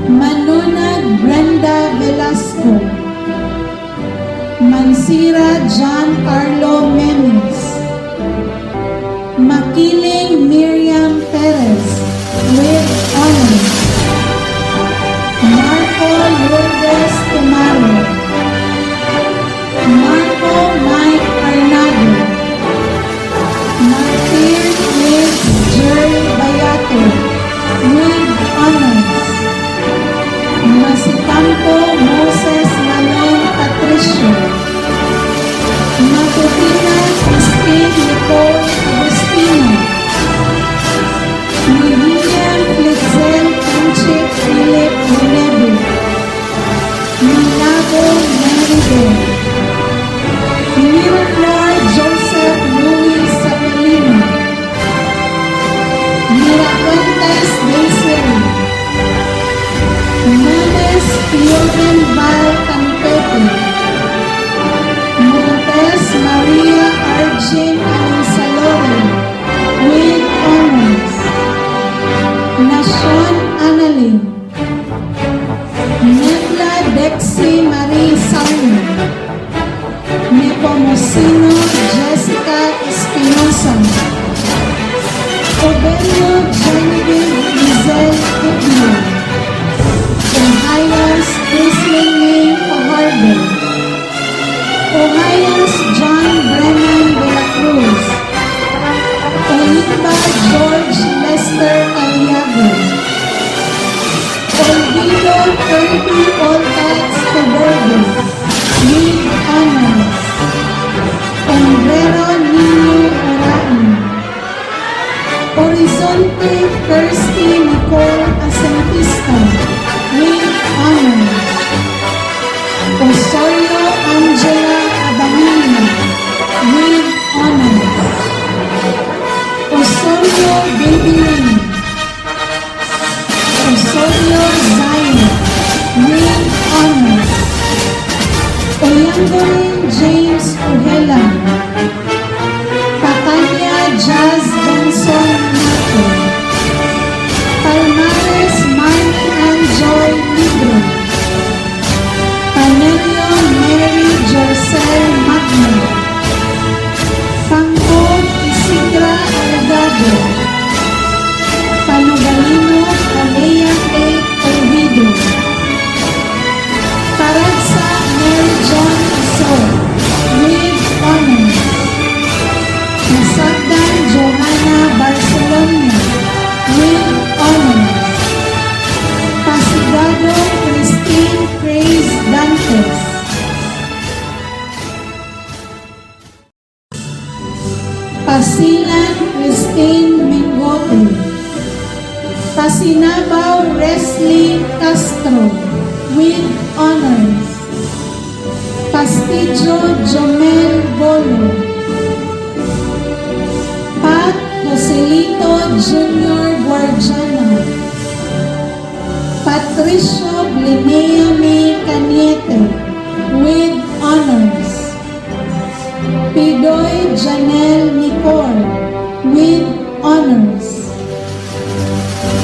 Manunag Brenda Velasco, Mansira John Carlo Memes, Makiling Miriam Perez, with honors, Marco Lourdes Tumaro, Marco Mike Arnado, Martir Liz Jerry Bayato, with honors, Masicampo Moses Manon Patricio, Matutina Christine Nicole Agustino, William Flitzel Panchik Philip Monedo, Milabo Meride, Miraflor Joseph Louis Sabelino, Mirafuentes Desiree, Nunes Fioren Val Campete, Montes Maria Arjin Alansalore, with honors, Nashon Annalyn, Nebla Dexy Marie Salmo, Nepomuceno Jessica Espinosa, Obelio Genevieve Lizelle Ibno, Ohio's Chrisley May Fajardo, Ohio's John Brennan de la Cruz, Olimba George Lester Aliago, Olvido Kirby Oltats Cobordo, with honors, Ombrero Nino Orain, Horizonte Kirsty Nicole Asentista, with honors, Osorio Angela Abanilla, with honors, Osorio Baby Lynn, Osorio Zion, with honors, Oyangorin James Ojela, Patanya Jazz Benson Nato, Palmares Marnie and Joy Libro, Panerio Mary Jorcel Magno, Pangkod Isidra Algado, Panugalino Alea A. Olvido, Paragsa Mary John Isor, with honors, Pasinabaw Resli Castro with honors. Pastijo Jomel Bolo. Pat Joselito Jr. Guardiana. Patricio Blinea May Caniete with honors. Pidoy Janelle Nicor with honors.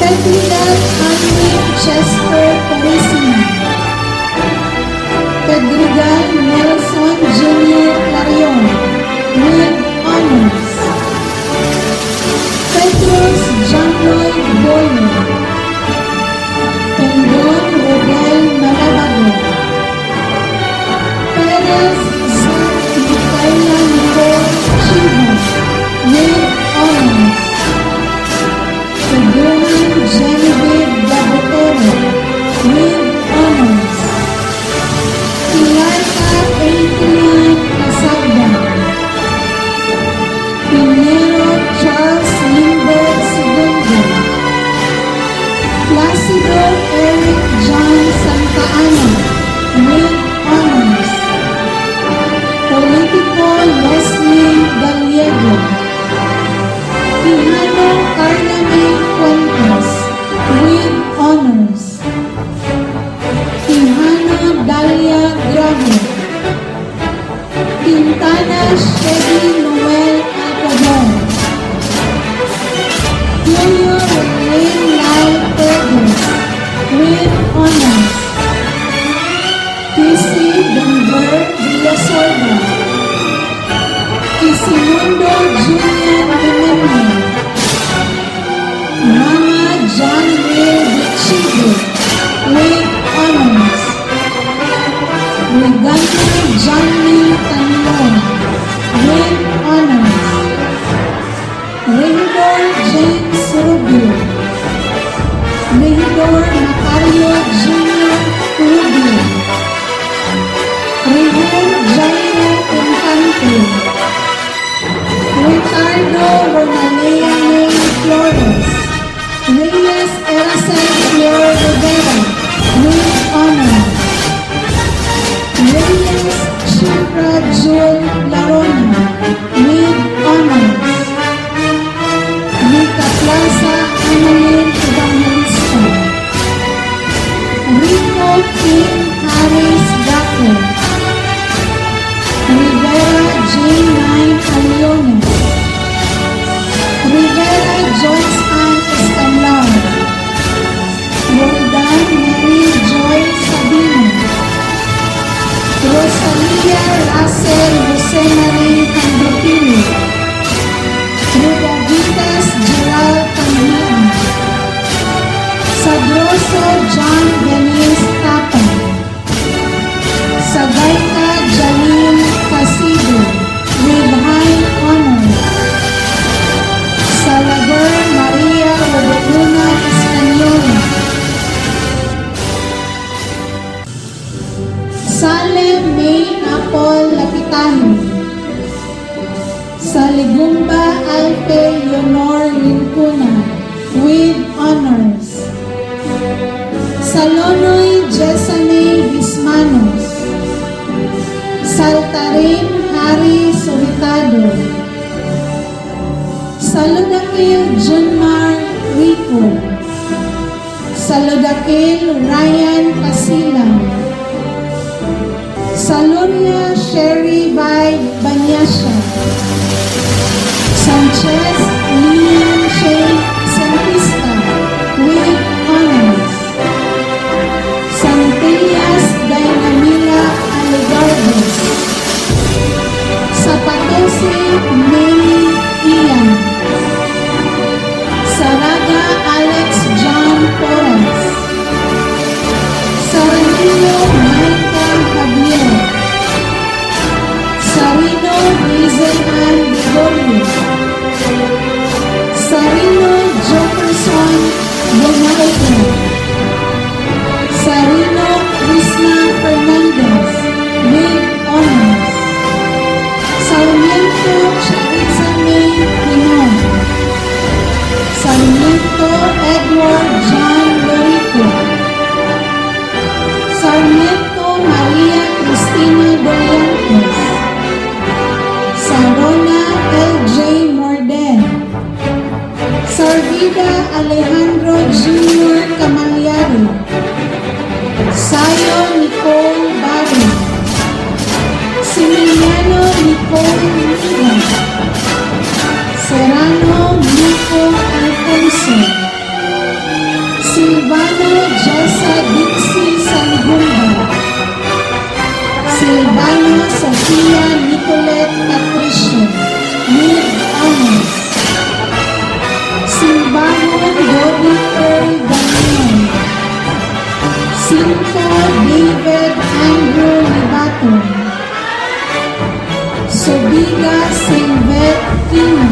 Pedrigal Alvin Chester Parisina. Pedrigal Nelson Jr. Clarion with honors. Petros John Lloyd Bolo. Pendon Rodel Malabago. Perez Zach Micaela Nicole Chivo with honors. Pedroan Genevieve Gabotero with honors. Pilarca Adrian Casagda. Pinero Charles Lindbergh II. Placido Eric John Santa Ana with honors. Politico Leslie Gallego. Quijano Carla May Fuentes with honors. Quijano Dalia Grave. Quintana Chevy Noel Alcobar. Julio Rain Lyle Perez with honors. TC Denver Villasorda. Isimundo Julian Jimenez. Mama John Will Bichigo with honors. Regana Johnny Tanlon with honors. Regidor James Rubio. Regidor Macario Jr. Rubio. Regidor Jairo Infante. Ricardo Ronalea May Flores. Reyes Eracel Flor Rivera with honors. Reyes Shifra Jul Larona with honors. Rita Plaza Annalyn Evangelista. Rico King Harris Daco. Rivera J9 Aliones. Rivera Joyce Ann Escamlar. Roldan Mary Joy Sabino. Rosalia Russell Jose Marie Candopili. Rudavitas Gerald Pandian. Sabroso John Denise Tapa. Sagaita Jalil Casido with high honor. Salvador Maria Rodoluna Espanyola. Salem May Apol Lapitahin. Saligumba Alpe Leonor Lincuna with honors. Salonoy Jessamay Vismanos. Saltarin Harry Solitado. Saludakil Junmar Rico. Saludakil Ryan Pasilang. Salonia Sherry Vibe Banyasha. Sanchez Lian Shea Santista with honors. Santillas Dynamila Aligardos. Sapatosi May Ian. Saraga Alex John Porras. Saranillo Maika Javier. Sarino Hazel Ann Gregorio. Sarino Jefferson Bonaldo. Sarino Krishna Fernandez with honors. Sarmiento Charissa May Pinon. Sarmiento Sarmiento Edward John Lorico, Sarmiento Maria Cristina Doliantes, Sarona L.J. Morden, Sarvida Alejandro Jr. Camalyari, Sayo Nicole Barry, Similiano Nicole Mira, Serrano Nico Alfonso, Silvano Jessa Dixie Sanigumba, Silvano Sofia Nicolette Patricia, with honors. Silvano Bobby Earl Daniel, Cinco David Andrew Libato, Sobiga Silvet Kino,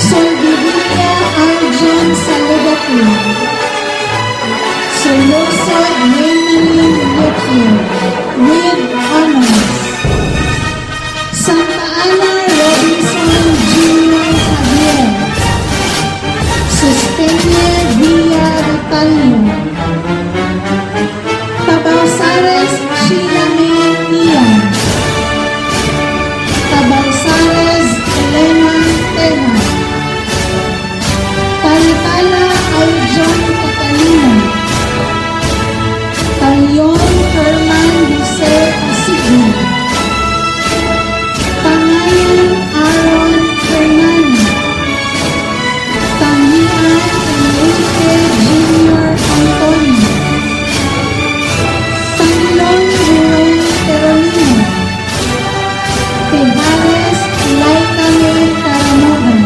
Soldivilla Arjun Saludatu, Soloso Yenanin Yepio, with honors. Santa Ana Robinson Jr. Javier, Sustenia Villa Vitalio, Tabausares Sheila May Ian, Tabausares Elena Tena, Talatala Aljon Catalina, Talion Herman Jose Asigno, Pangalan Aaron Fernando, Tangian Enrique Jr. Antonio, Tanglong Ruel Carolina, Tejares Laika May Caramogan,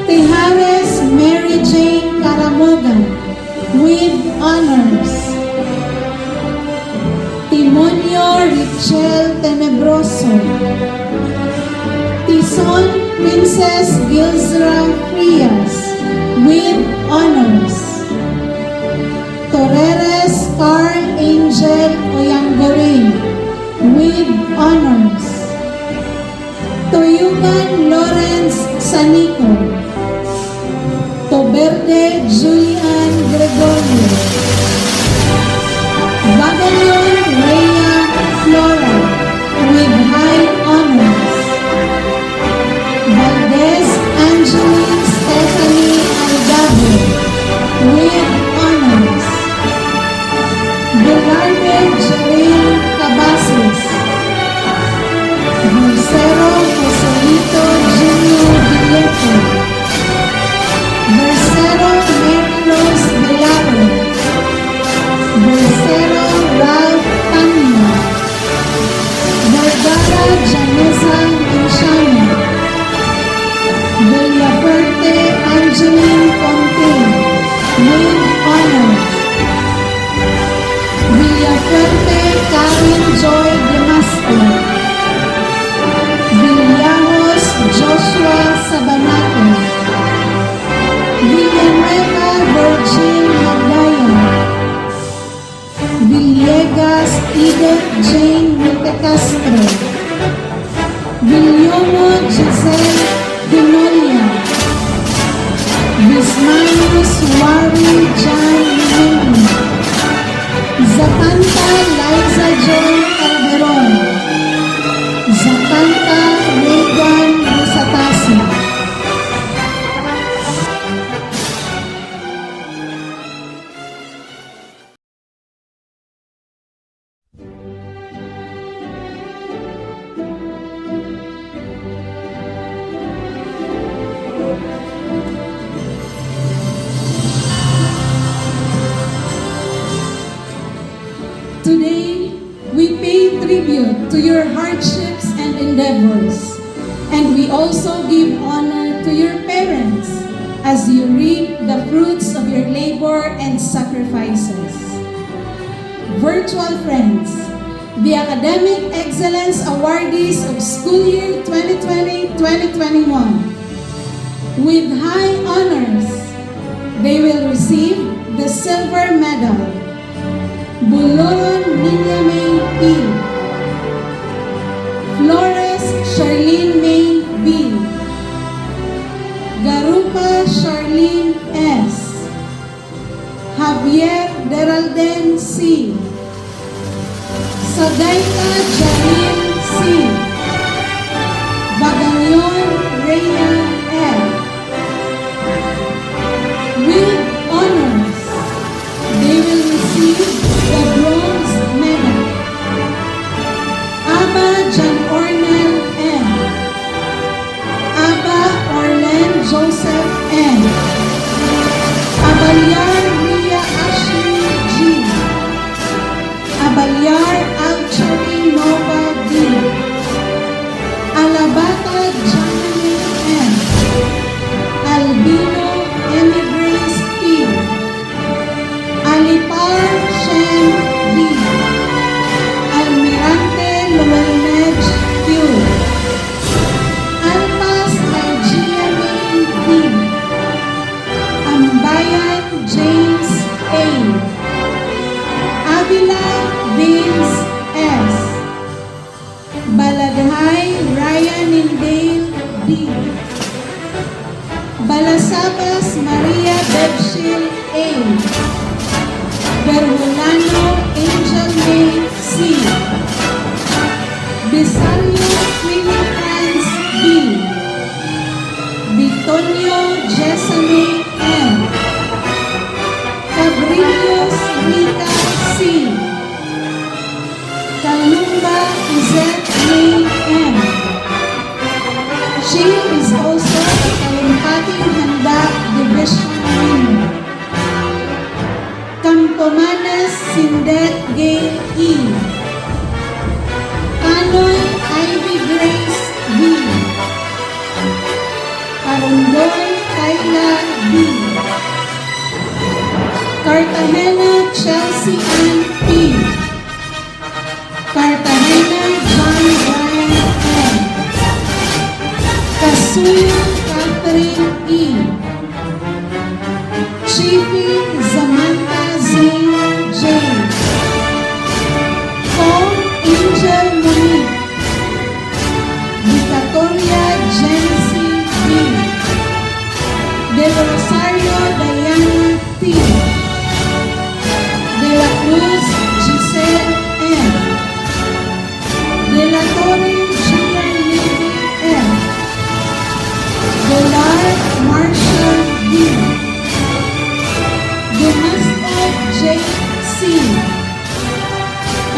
Tejares Mary Jane Caramogan, with honors. Timonio Richel Tenebroso, Tison Princess Gilsra Frias, with honors. Torreres Carl Angel Oyangorin, with honors. Toyugan Lawrence Sanico, Toberde Julian Gregorio, Bagalion Rhea Flora, with high honors. Valdez Angeline Stephanie Algado, with honors. Velarde Jerry Cabasis, Vocero Joselito Junior Villeto, Vocero Mary Rose Velaro, Vocero Ralph Tanya, Vergara Janessa Menchano, Villaferte Angeline Ponte, with honors. Villaferte Karen Joy Demasco, Villajos Joshua Sabanato, Villanueva Virgin Magdaya, Villegas Edith Jane Montecastro, Villomo Giselle Dinolia, Vismanus Wari John Mendy, Zapanta Liza Joy Calderon, Zapanta Regan Rosatasi. Today, we pay tribute to your hardships and endeavors, and we also give honor to your parents as you reap the fruits of your labor and sacrifices. Virtual friends, the Academic Excellence Awardees of School Year 2020-2021, with high honors, they will receive the Silver Medal. Buloron Ninyamay P. Flores Sindet Gail E. Kanoy Ivy Grace B. Arondoy Kayla B. Cartagena Chelsea Ann P. Cartagena John Brian M. Kasuyo Catherine E. Chiefy Samantha Zane J. Cole Angel Monique. Victoria Jency B. Del Rosario Diana T. De la Cruz Giselle M. De la Torre Gia Lily M. Dolar Marshall D. Dumasco J. C.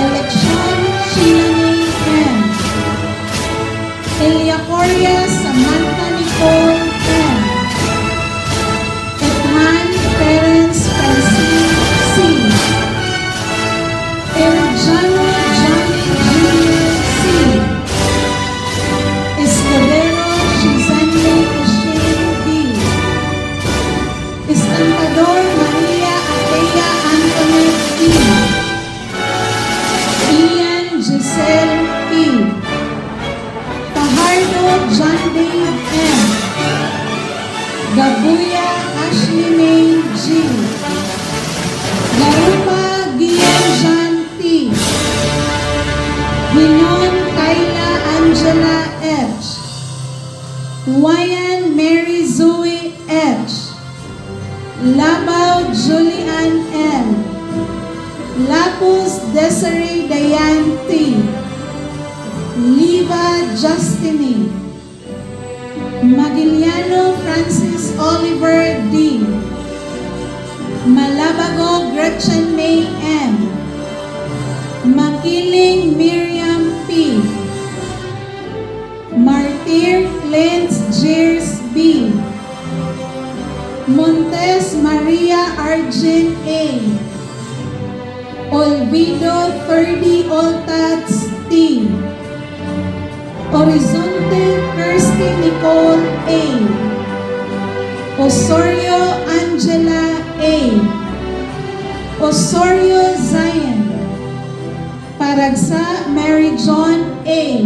Election Sheila May M. Eliacoria Samantha Nicole M. Ethan Terence Francine C. Erjano Johnny Jr. C. Escudero Shizanne Shane D. Estampador Maria Atea Antoinette E. Ian Giselle E. Fajardo John Dave M. Gabuya Ashley May G. Garupa Gian Jean T. Hinon Kayla Angela H. Wayan Mary Zoe H. Labaw Julian M. Lapus Desiree Diane T. Liva Justine. Magiliano Francis Oliver D. Malabago Gretchen May M. Makiling Miriam P. Martyr Clint Jeers B. Montes Maria Arjen A. Olvido 30 Oltats T. Horizonte Kirsty Nicole A. Osorio Angela A. Osorio Zion. Paragsa Mary John A.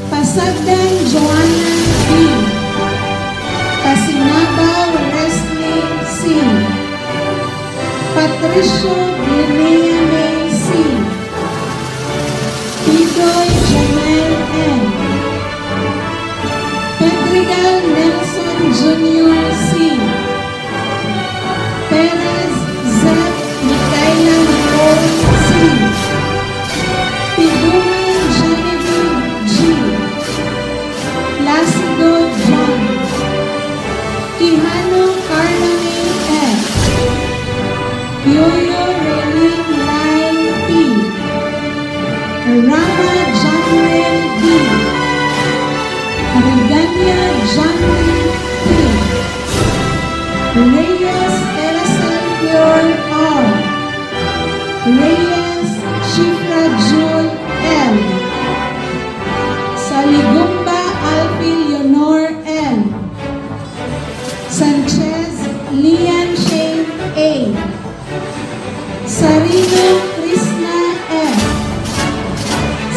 Pasagdan Joanna B. Pasinabaw Leslie C. Patricio Linnea May C. Pidoy Joel M. Pedrigal Nelson Jr. C. Perez Zep Micaela Nicole C. Piguman Genevieve G. Placido John. Quijano Carla May F. Yoyo Relin Lai P. Rama Janrel D. Regania Janrel T. Reyes Terasal Fior R. Reyes Shifra Jul L. Saligumba Alfie Leonor L. Sanchez Lian Shane A. Sarino Krishna F.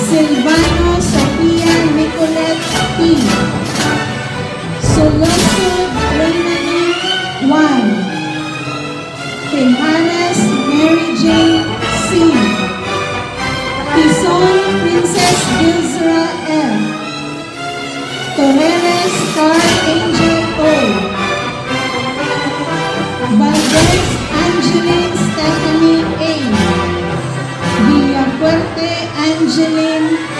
Silvano Sofia Nicolette P. Soloso Reynani 1. Tejares Mary Jane C. Tison Princess Gilzra F. Torres Star Angel O. Valdez Angeline Stephanie A. Villafuerte Angeline P.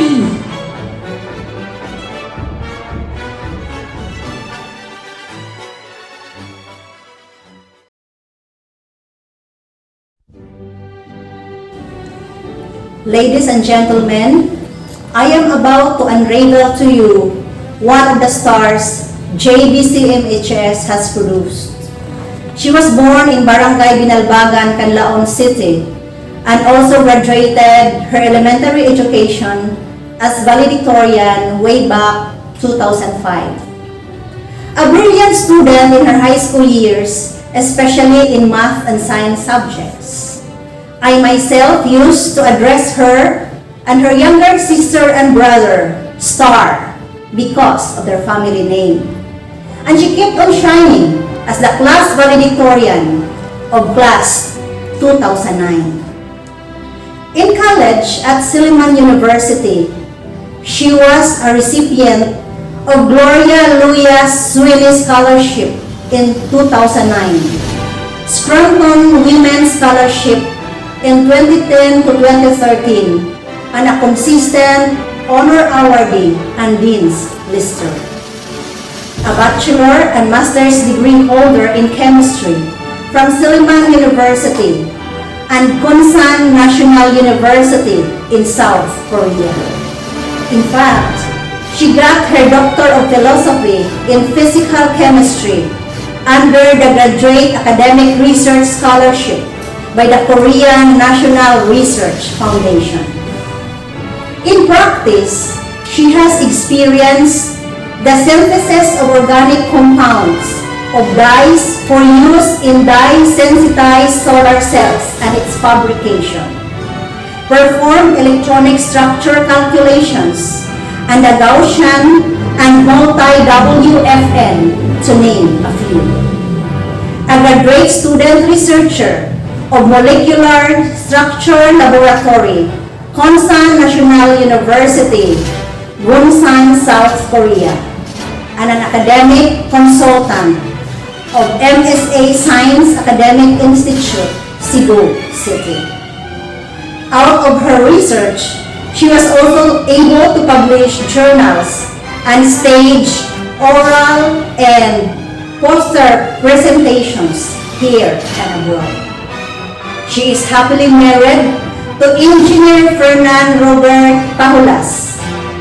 Ladies and gentlemen, I am about to unravel to you one of the stars JBCMHS has produced. She was born in Barangay Binalbagan, Canlaon City, and also graduated her elementary education as valedictorian way back 2005. A brilliant student in her high school years, especially in math and science subjects. I myself used to address her and her younger sister and brother, Star, because of their family name. And she kept on shining as the class valedictorian of class 2009. In college at Silliman University, she was a recipient of Gloria Luya Sweeney Scholarship in 2009, Scranton Women's Scholarship in 2010 to 2013, and a consistent honor awardee and dean's lister. A bachelor and master's degree holder in chemistry from Silliman University and Kunsan National University in South Korea. In fact, she got her Doctor of Philosophy in Physical Chemistry under the Graduate Academic Research Scholarship by the Korean National Research Foundation. In practice, she has experienced the synthesis of organic compounds of dyes for use in dye-sensitized solar cells and its fabrication, performed electronic structure calculations, and the Gaussian and multi-WFN, to name a few. A graduate student researcher of Molecular Structure Laboratory, Kunsan National University, Gunsan, South Korea, and an academic consultant of MSA Science Academic Institute, Cebu City. Out of her research, she was also able to publish journals and stage oral and poster presentations here and abroad. She is happily married to Engineer Fernan Robert Pahulas,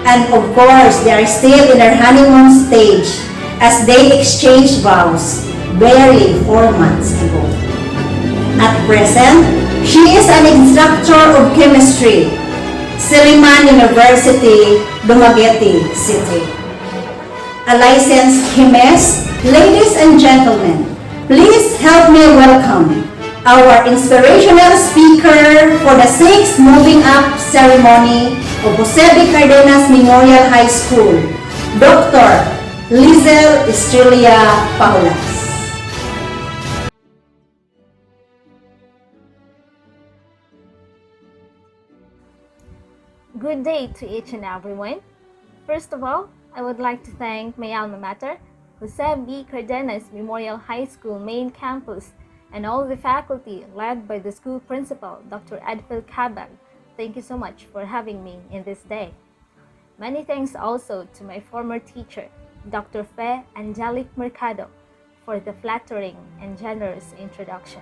and of course they are still in their honeymoon stage as they exchanged vows barely 4 months ago. At present, she is an instructor of chemistry, Silliman University, Dumaguete City. A licensed chemist. Ladies and gentlemen, please help me welcome our inspirational speaker for the 6th Moving Up ceremony of Jose B. Cardenas Memorial High School, Dr. Lizel Estrella Pahulas. Good day to each and everyone. First of all, I would like to thank my alma mater, Jose B. Cardenas Memorial High School main campus, and all the faculty led by the school principal, Dr. Edfil Cabag. Thank you so much for having me in this day. Many thanks also to my former teacher, Dr. Fe Angelic Mercado, for the flattering and generous introduction.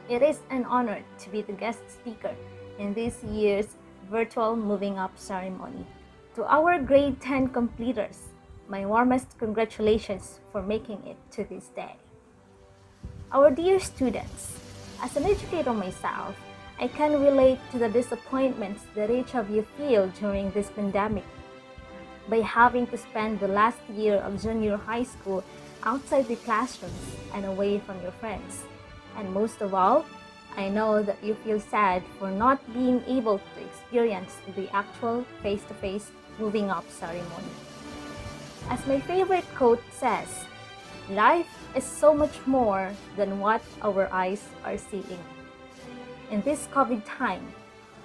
It is an honor to be the guest speaker in this year's virtual Moving Up ceremony. To our grade 10 completers, my warmest congratulations for making it to this day. Our dear students, as an educator myself, I can relate to the disappointments that each of you feel during this pandemic by having to spend the last year of junior high school outside the classrooms and away from your friends. And most of all, I know that you feel sad for not being able to experience the actual face-to-face Moving Up ceremony. As my favorite quote says, life is so much more than what our eyes are seeing. In this COVID time,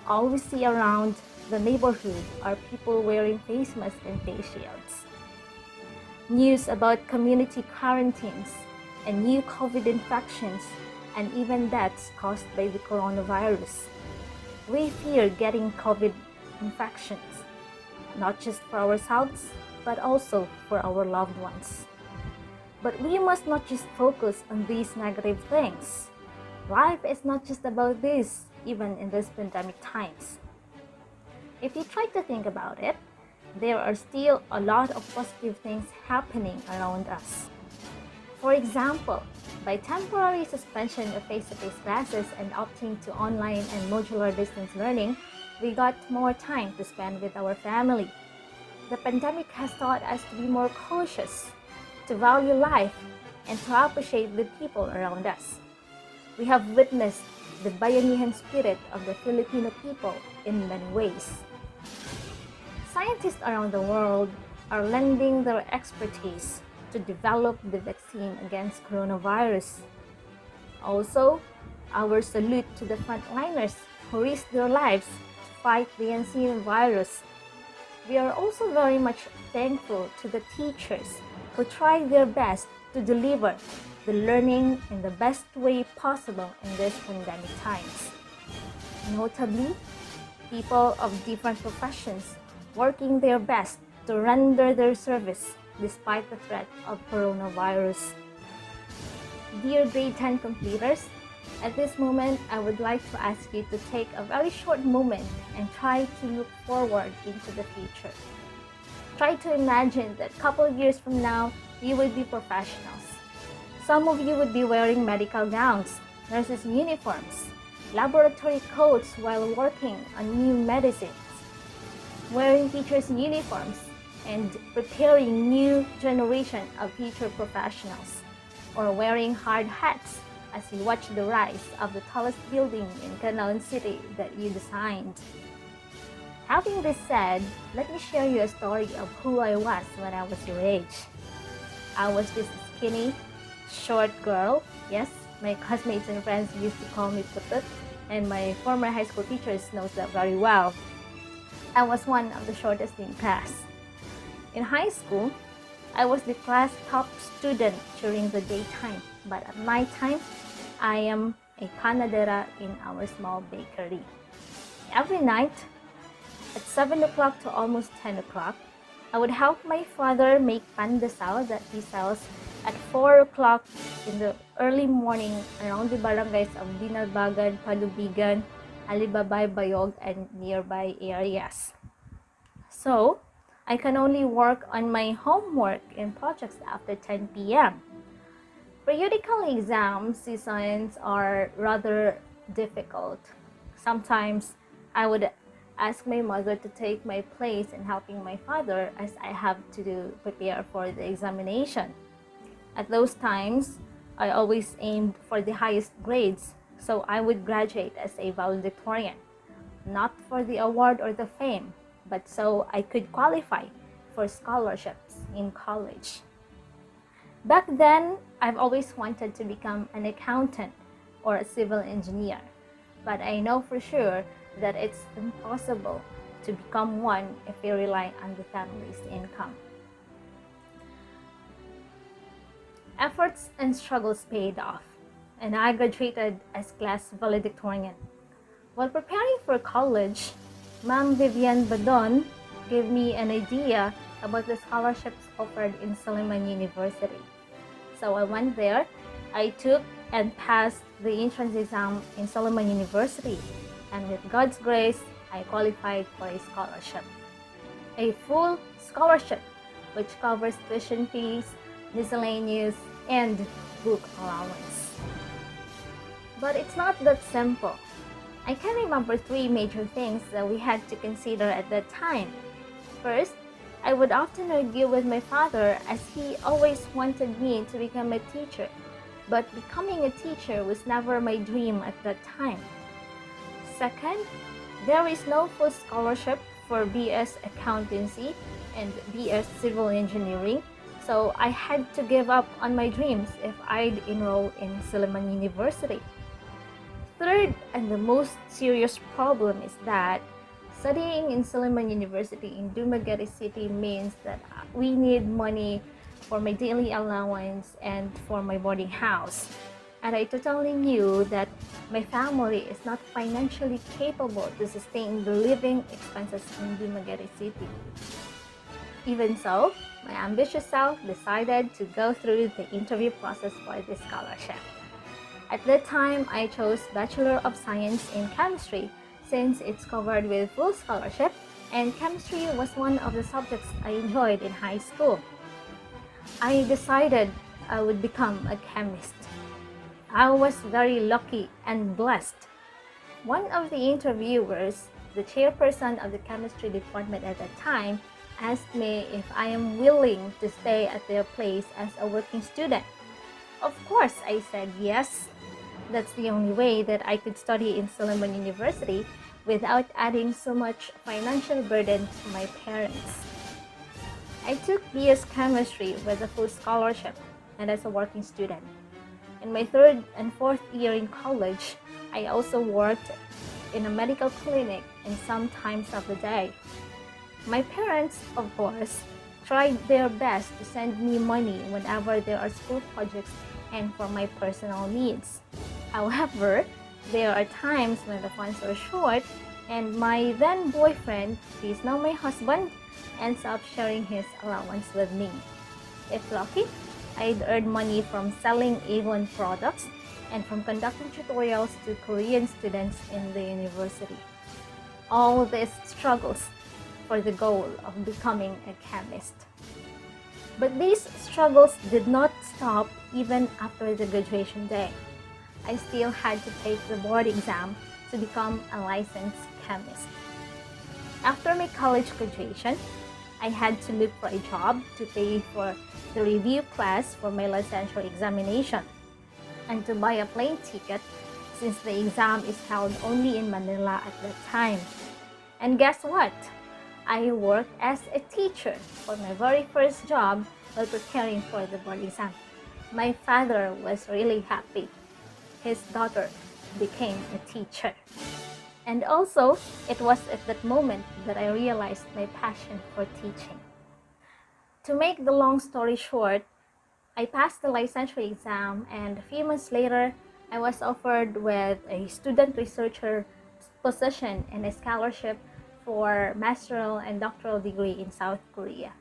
all we see around the neighborhood are people wearing face masks and face shields. News about community quarantines and new COVID infections and even deaths caused by the coronavirus. We fear getting COVID infections, not just for ourselves, but also for our loved ones. But we must not just focus on these negative things. Life is not just about this, even in these pandemic times. If you try to think about it, there are still a lot of positive things happening around us. For example, by temporary suspension of face-to-face classes and opting to online and modular distance learning, we got more time to spend with our family. The pandemic has taught us to be more cautious, to value life, and to appreciate the people around us. We have witnessed the bayanihan spirit of the Filipino people in many ways. Scientists around the world are lending their expertise to develop the vaccine against coronavirus. Also, our salute to the frontliners who risk their lives to fight the unseen virus. We are also very much thankful to the teachers who tried their best to deliver the learning in the best way possible in these pandemic times. Notably, people of different professions working their best to render their service despite the threat of coronavirus. Dear grade 10 completers, at this moment, I would like to ask you to take a very short moment and try to look forward into the future. Try to imagine that a couple of years from now, you would be professionals. Some of you would be wearing medical gowns, nurses' uniforms, laboratory coats while working on new medicines, wearing teachers' uniforms, and preparing new generation of future professionals, or wearing hard hats as you watch the rise of the tallest building in Canaan City that you designed. Having this said, let me share you a story of who I was when I was your age. I was this skinny, short girl. Yes, my classmates and friends used to call me Putut, and my former high school teachers knows that very well. I was one of the shortest in class. In high school, I was the class top student during the daytime, but at nighttime, I am a panadera in our small bakery. Every night, at 7 o'clock to almost 10 o'clock, I would help my father make pandesal that he sells at 4 o'clock in the early morning around the barangays of Dinalbagan, Palubigan, Alibabay, Bayog, and nearby areas. So, I can only work on my homework and projects after 10 p.m. Periodical exam seasons are rather difficult. Sometimes I would ask my mother to take my place in helping my father as I have to prepare for the examination. At those times, I always aimed for the highest grades, so I would graduate as a valedictorian, not for the award or the fame, but so I could qualify for scholarships in college. Back then, I've always wanted to become an accountant or a civil engineer, but I know for sure that it's impossible to become one if you rely on the family's income. Efforts and struggles paid off, and I graduated as class valedictorian. While preparing for college, Ma'am Vivian Badon gave me an idea about the scholarships offered in Suleiman University. So I went there, I took and passed the entrance exam in Suleiman University, and with God's grace, I qualified for a scholarship. A full scholarship which covers tuition fees, miscellaneous, and book allowance. But it's not that simple. I can remember 3 major things that we had to consider at that time. First, I would often argue with my father as he always wanted me to become a teacher, but becoming a teacher was never my dream at that time. Second, there is no full scholarship for BS Accountancy and BS Civil Engineering, so I had to give up on my dreams if I'd enroll in Suleiman University. Third, and the most serious problem is that studying in Suleiman University in Dumaguete City means that we need money for my daily allowance and for my boarding house. And I totally knew that my family is not financially capable to sustain the living expenses in Dumaguete City. Even so, my ambitious self decided to go through the interview process for this scholarship. At that time, I chose Bachelor of Science in Chemistry since it's covered with full scholarship, and chemistry was one of the subjects I enjoyed in high school. I decided I would become a chemist. I was very lucky and blessed. One of the interviewers, the chairperson of the chemistry department at that time, asked me if I am willing to stay at their place as a working student. Of course, I said yes. That's the only way that I could study in Suleiman University without adding so much financial burden to my parents. I took BS Chemistry with a full scholarship and as a working student. In my third and fourth year in college, I also worked in a medical clinic in some times of the day. My parents, of course, tried their best to send me money whenever there are school projects and for my personal needs. However, there are times when the funds are short and my then boyfriend, who is now my husband, ends up sharing his allowance with me. If lucky, I'd earn money from selling Avon products and from conducting tutorials to Korean students in the university. All these struggles for the goal of becoming a chemist. But these struggles did not stop even after the graduation day. I still had to take the board exam to become a licensed chemist. After my college graduation, I had to look for a job to pay for the review class for my licensure examination and to buy a plane ticket since the exam is held only in Manila at that time. And guess what? I worked as a teacher for my very first job while preparing for the board exam. My father was really happy. His daughter became a teacher. And also, it was at that moment that I realized my passion for teaching. To make the long story short, I passed the licensure exam and a few months later, I was offered with a student researcher position and a scholarship for master's and doctoral degree in South Korea.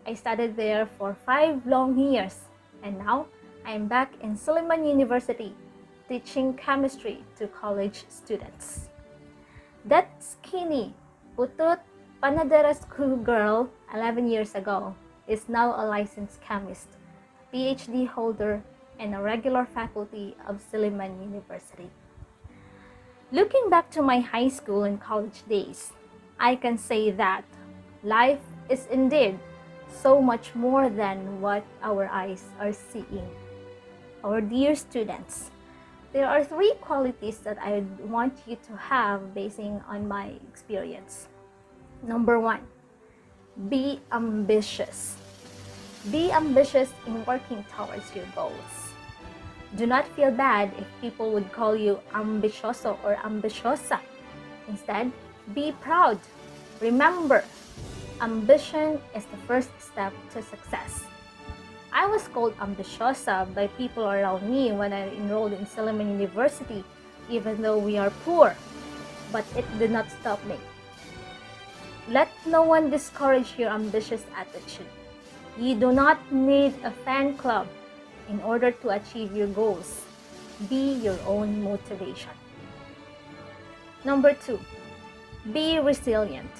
I studied there for 5 long years and now I am back in Suleiman University teaching chemistry to college students. That skinny, putut, Panadera school girl 11 years ago is now a licensed chemist, PhD holder, and a regular faculty of Suleiman University. Looking back to my high school and college days, I can say that life is indeed so much more than what our eyes are seeing. Our dear students, there are 3 qualities that I want you to have basing on my experience. Number 1, be ambitious. Be ambitious in working towards your goals. Do not feel bad if people would call you ambicioso or ambiciosa. Instead, be proud. Remember, ambition is the first step to success. I was called ambiciosa by people around me when I enrolled in Suleiman University, even though we are poor, but it did not stop me. Let no one discourage your ambitious attitude. You do not need a fan club in order to achieve your goals. Be your own motivation. Number 2, be resilient.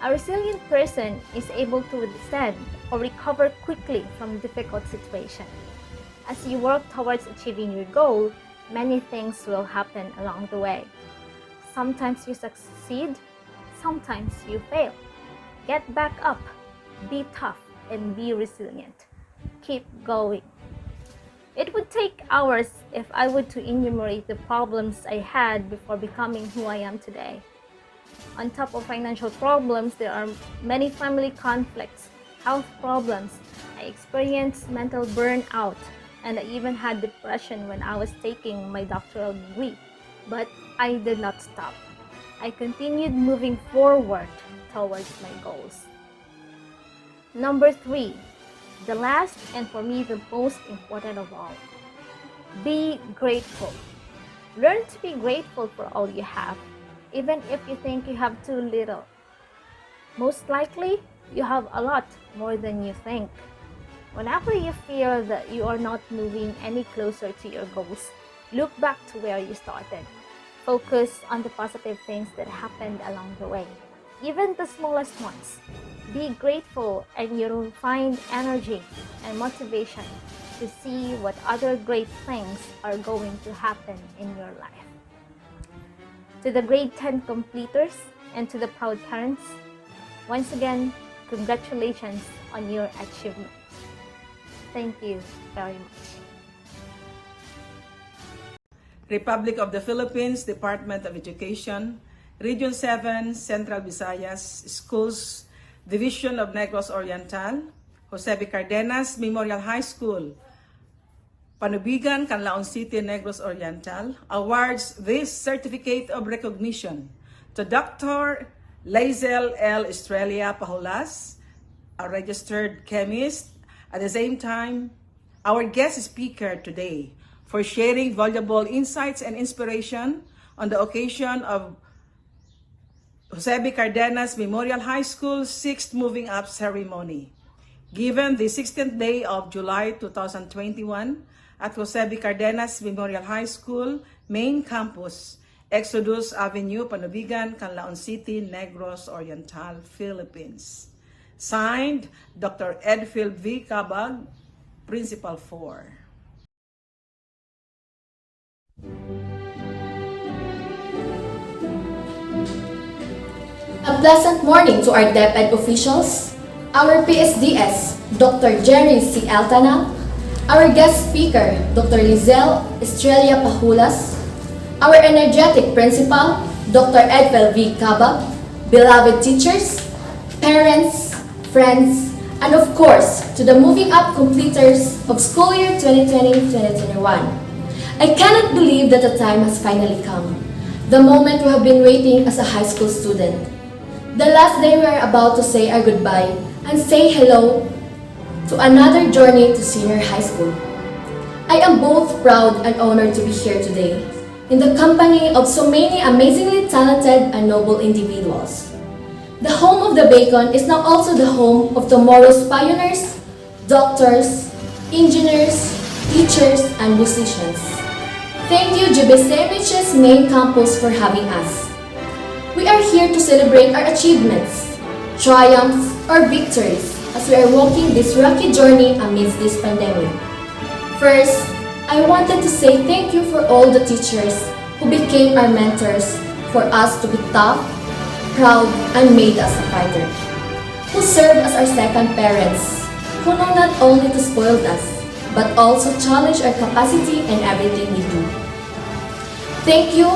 A resilient person is able to withstand or recover quickly from difficult situations. As you work towards achieving your goal, many things will happen along the way. Sometimes you succeed, sometimes you fail. Get back up, be tough, and be resilient. Keep going. It would take hours if I were to enumerate the problems I had before becoming who I am today. On top of financial problems, there are many family conflicts, health problems. I experienced mental burnout, and I even had depression when I was taking my doctoral degree. But I did not stop. I continued moving forward towards my goals. Number 3, the last and for me the most important of all. Be grateful. Learn to be grateful for all you have, even if you think you have too little. Most likely, you have a lot more than you think. Whenever you feel that you are not moving any closer to your goals, look back to where you started. Focus on the positive things that happened along the way, even the smallest ones. Be grateful and you'll find energy and motivation to see what other great things are going to happen in your life. To the grade 10 completers and to the proud parents, once again, congratulations on your achievement. Thank you very much. Republic of the Philippines, Department of Education, Region 7, Central Visayas, Schools, Division of Negros Oriental, Jose B. Cardenas Memorial High School, Panubigan, Canlaon City, Negros Oriental, awards this certificate of recognition to Dr. Lazel L. Estrella Pajulas, a registered chemist, at the same time, our guest speaker today, for sharing valuable insights and inspiration on the occasion of Jose B. Cardenas Memorial High School's 6th Moving Up ceremony, given the 16th day of July 2021 at Jose B. Cardenas Memorial High School main campus, Exodus Avenue, Panubigan, Canlaon City, Negros Oriental, Philippines. Signed, Dr. Edfield V. Cabag, Principal 4. A pleasant morning to our DepEd officials, our PSDS, Dr. Jerry C. Altanal, our guest speaker, Dr. Lizel Estrella Pajulas, our energetic principal, Dr. Edfield V. Cabag, beloved teachers, parents, friends, and of course, to the moving up completers of school year 2020-2021. I cannot believe that the time has finally come, the moment we have been waiting as a high school student. The last day we are about to say our goodbye and say hello to another journey to senior high school. I am both proud and honored to be here today, in the company of so many amazingly talented and noble individuals. The home of the Bacon is now also the home of tomorrow's pioneers, doctors, engineers, teachers, and musicians. Thank you, JBCMHS main campus, for having us. We are here to celebrate our achievements, triumphs, or victories as we are walking this rocky journey amidst this pandemic. First, I wanted to say thank you for all the teachers who became our mentors for us to be tough, proud, and made us a fighter, who serve as our second parents, who know not only to spoil us, but also challenge our capacity in everything we do. Thank you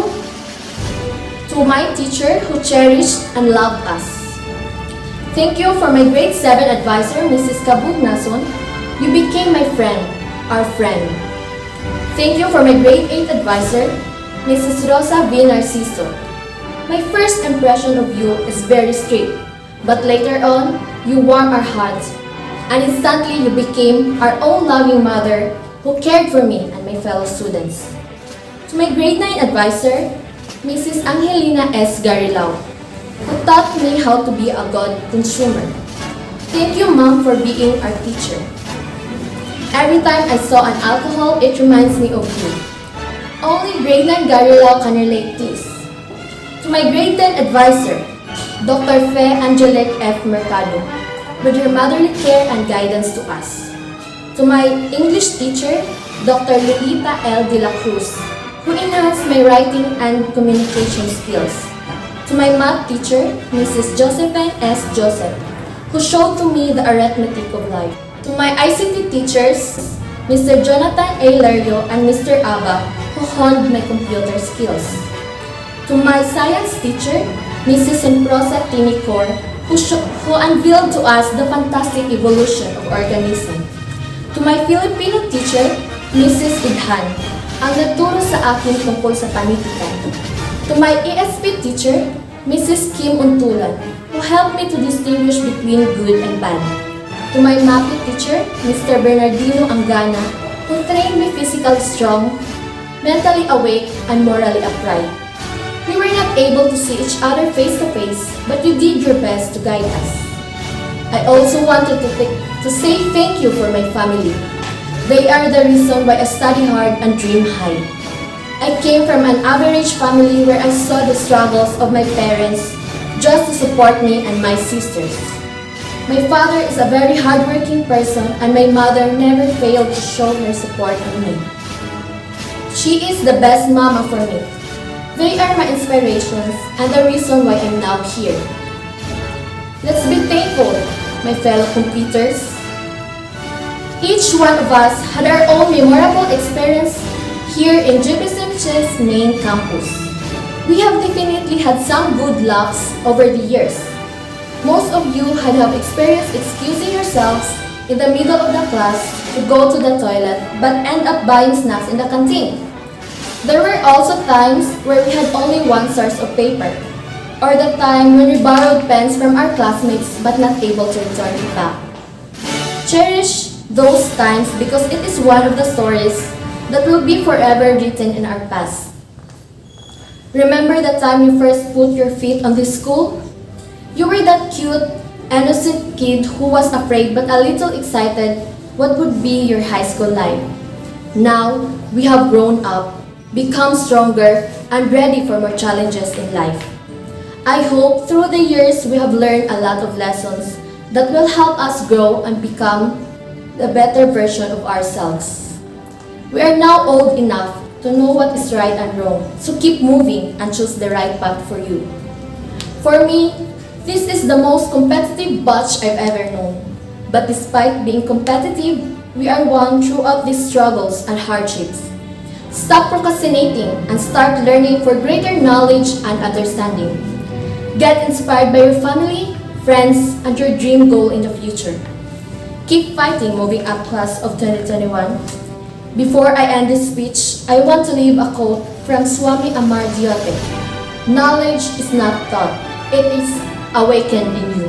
to my teacher who cherished and loved us. Thank you for my grade 7 advisor, Mrs. Kabug Nason. You became my friend, our friend. Thank you for my grade 8 advisor, Mrs. Rosa V. Narciso. My first impression of you is very strict, but later on, you warmed our hearts, and instantly you became our own loving mother who cared for me and my fellow students. To my grade 9 advisor, Mrs. Angelina S. Garilao, who taught me how to be a good consumer. Thank you, Mom, for being our teacher. Every time I saw an alcohol, it reminds me of you. Only grade 9 Garilao can relate this. To my grade 10 advisor, Dr. Fe Angelique F. Mercado, with her motherly care and guidance to us. To my English teacher, Dr. Lolita L. De La Cruz, who enhanced my writing and communication skills. To my math teacher, Mrs. Josephine S. Joseph, who showed to me the arithmetic of life. To my ICT teachers, Mr. Jonathan A. Lario and Mr. Aba, who honed my computer skills. To my science teacher, Mrs. Semprosa Tinicor, who unveiled to us the fantastic evolution of organism. To my Filipino teacher, Mrs. Idhan, ang nagturo sa akin tungkol sa panitikan. To my ESP teacher, Mrs. Kim Untulan, who helped me to distinguish between good and bad. To my MAPE teacher, Mr. Bernardino Angana, who trained me physically strong, mentally awake, and morally upright. We were not able to see each other face to face, but you did your best to guide us. I also wanted to say thank you for my family. They are the reason why I study hard and dream high. I came from an average family where I saw the struggles of my parents just to support me and my sisters. My father is a very hardworking person and my mother never failed to show her support on me. She is the best mama for me. They are my inspirations and the reason why I'm now here. Let's be thankful, my fellow competitors. Each one of us had our own memorable experience here in JBCMHS main campus. We have definitely had some good laughs over the years. Most of you had have experienced excusing yourselves in the middle of the class to go to the toilet but end up buying snacks in the canteen. There were also times where we had only one source of paper, or the time when we borrowed pens from our classmates but not able to return it back. Cherish those times because it is one of the stories that will be forever written in our past. Remember the time you first put your feet on this school? You were that cute, innocent kid who was afraid but a little excited what would be your high school life. Now, we have grown up, become stronger, and ready for more challenges in life. I hope through the years we have learned a lot of lessons that will help us grow and become the better version of ourselves. We are now old enough to know what is right and wrong, so keep moving and choose the right path for you. For me, this is the most competitive batch I've ever known. But despite being competitive, we are one throughout these struggles and hardships. Stop procrastinating and start learning for greater knowledge and understanding. Get inspired by your family, friends, and your dream goal in the future. Keep fighting moving up class of 2021. Before I end this speech, I want to leave a quote from Swami Amar Diote. Knowledge is not taught, it is awakened in you.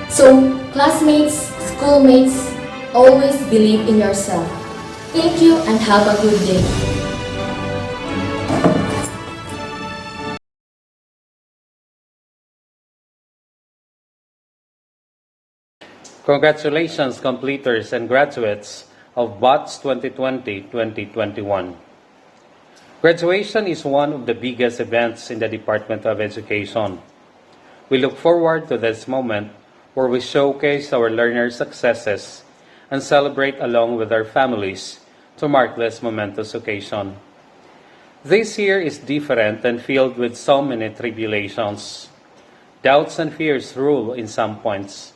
So, classmates, schoolmates, always believe in yourself. Thank you and have a good day. Congratulations, completers and graduates of BOTS 2020-2021. Graduation is one of the biggest events in the Department of Education. We look forward to this moment where we showcase our learners' successes and celebrate along with our families to mark this momentous occasion. This year is different and filled with so many tribulations. Doubts and fears rule in some points.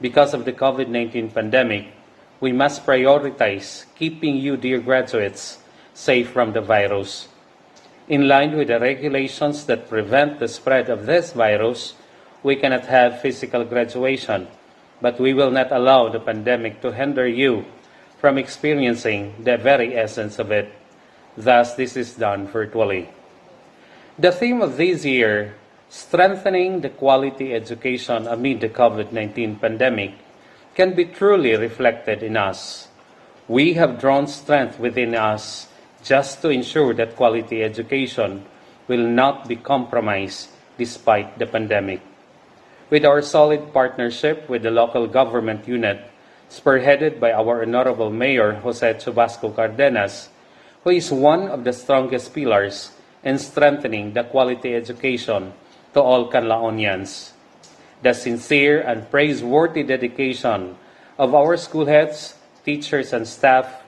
Because of the COVID-19 pandemic, we must prioritize keeping you, dear graduates, safe from the virus. In line with the regulations that prevent the spread of this virus, we cannot have physical graduation, but we will not allow the pandemic to hinder you from experiencing the very essence of it. Thus, this is done virtually. The theme of this year, strengthening the quality education amid the COVID-19 pandemic, can be truly reflected in us. We have drawn strength within us just to ensure that quality education will not be compromised despite the pandemic. With our solid partnership with the local government unit, spearheaded by our Honorable Mayor Jose Chubasco Cardenas, who is one of the strongest pillars in strengthening the quality education to all Canlaonians. The sincere and praiseworthy dedication of our school heads, teachers, and staff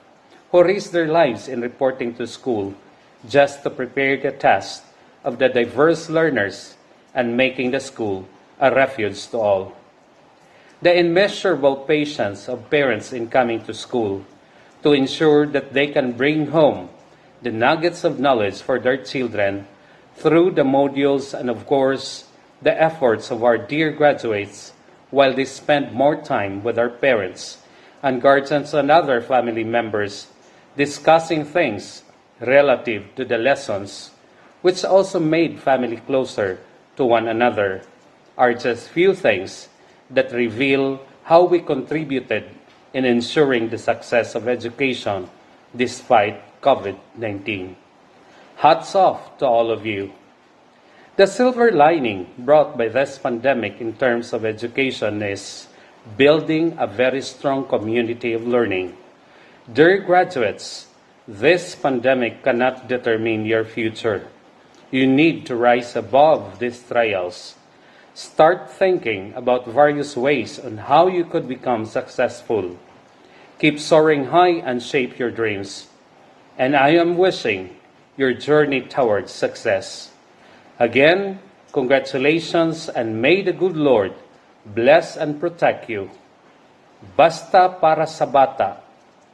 who risk their lives in reporting to school just to prepare the task of the diverse learners and making the school a refuge to all. The immeasurable patience of parents in coming to school to ensure that they can bring home the nuggets of knowledge for their children through the modules and, of course, the efforts of our dear graduates while they spend more time with our parents and guardians and other family members discussing things relative to the lessons, which also made family closer to one another, are just few things that reveal how we contributed in ensuring the success of education despite COVID-19. Hats off to all of you. The silver lining brought by this pandemic in terms of education is building a very strong community of learning. Dear graduates, this pandemic cannot determine your future. You need to rise above these trials. Start thinking about various ways on how you could become successful. Keep soaring high and shape your dreams. And I am wishing your journey towards success. Again, congratulations and may the good Lord bless and protect you. Basta para sa bata,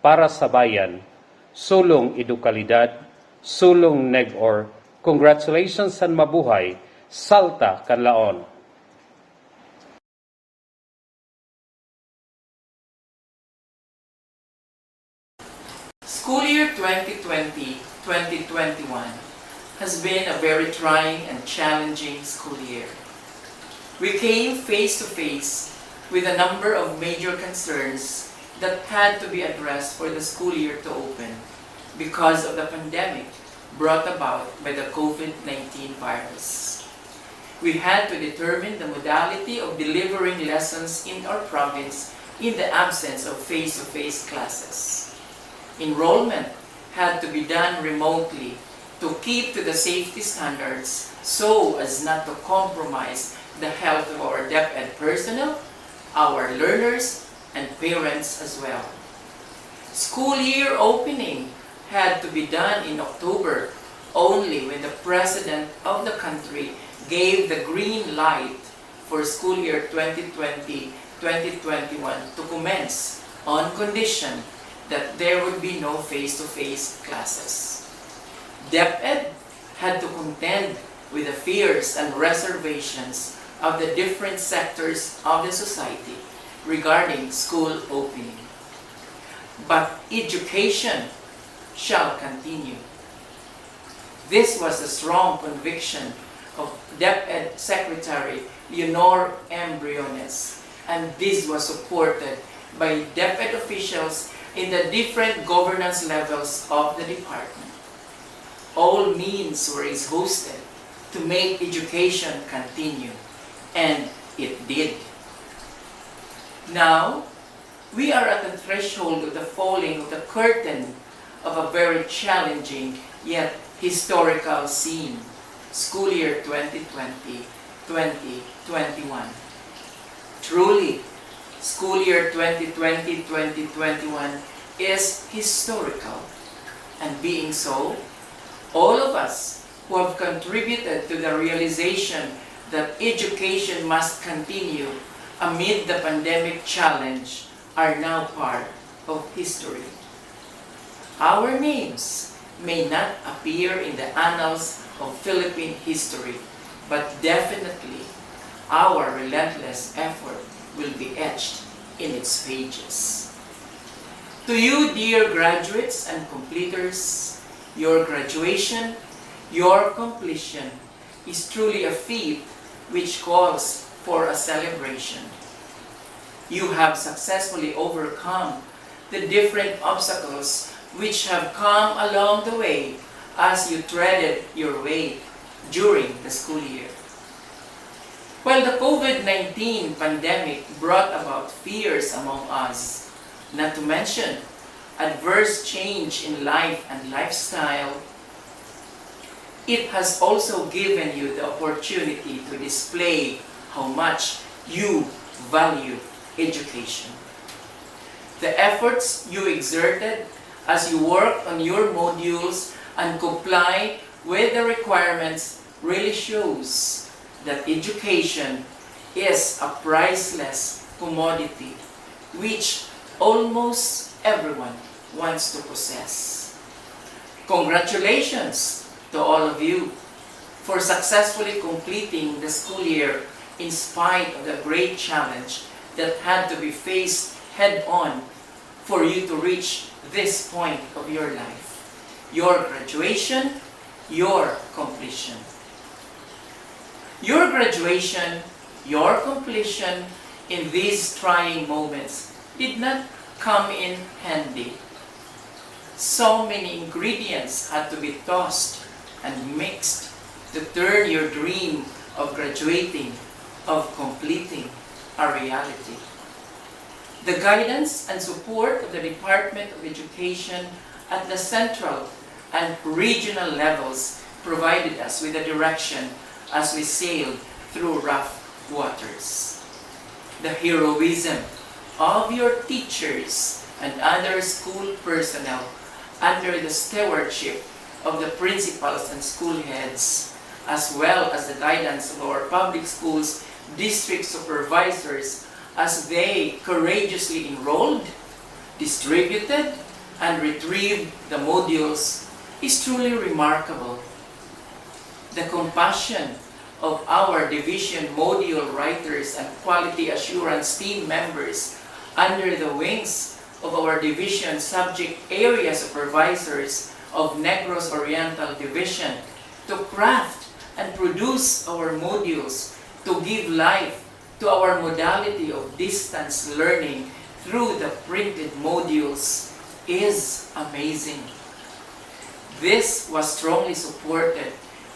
para sa bayan, sulong edukalidad, sulong neg-or, congratulations and mabuhay, salta kanlaon. School year 2020-2021 has been a very trying and challenging school year. We came face to face with a number of major concerns that had to be addressed for the school year to open because of the pandemic brought about by the COVID-19 virus. We had to determine the modality of delivering lessons in our province in the absence of face-to-face classes. Enrollment had to be done remotely to keep to the safety standards so as not to compromise the health of our DepEd personnel, our learners, and parents as well. School year opening had to be done in October only when the President of the country gave the green light for school year 2020-2021 to commence on condition that there would be no face-to-face classes. DepEd had to contend with the fears and reservations of the different sectors of the society regarding school opening. But education shall continue. This was the strong conviction of DepEd Secretary Leonor M. Briones, and this was supported by DepEd officials in the different governance levels of the department. All means were exhausted to make education continue, and it did. Now, we are at the threshold of the falling of the curtain of a very challenging yet historical scene, school year 2020-2021. Truly, school year 2020-2021 is historical, and being so, all of us who have contributed to the realization that education must continue amid the pandemic challenge are now part of history. Our names may not appear in the annals of Philippine history, but definitely our relentless effort will be etched in its pages. To you, dear graduates and completers, your graduation, your completion is truly a feat which calls for a celebration. You have successfully overcome the different obstacles which have come along the way as you treaded your way during the school year. While the COVID-19 pandemic brought about fears among us, not to mention adverse change in life and lifestyle, it has also given you the opportunity to display how much you value education. The efforts you exerted as you worked on your modules and complied with the requirements really shows that education is a priceless commodity which almost everyone wants to possess. Congratulations to all of you for successfully completing the school year in spite of the great challenge that had to be faced head-on for you to reach this point of your life. Your graduation, your completion. Your graduation, your completion in these trying moments did not come in handy. So many ingredients had to be tossed and mixed to turn your dream of graduating, of completing, a reality. The guidance and support of the Department of Education at the central and regional levels provided us with a direction as we sailed through rough waters. The heroism of your teachers and other school personnel under the stewardship of the principals and school heads, as well as the guidance of our public schools district supervisors as they courageously enrolled, distributed, and retrieved the modules is truly remarkable. The compassion of our division module writers and quality assurance team members under the wings of our division subject area supervisors of Negros Oriental Division to craft and produce our modules to give life to our modality of distance learning through the printed modules is amazing. This was strongly supported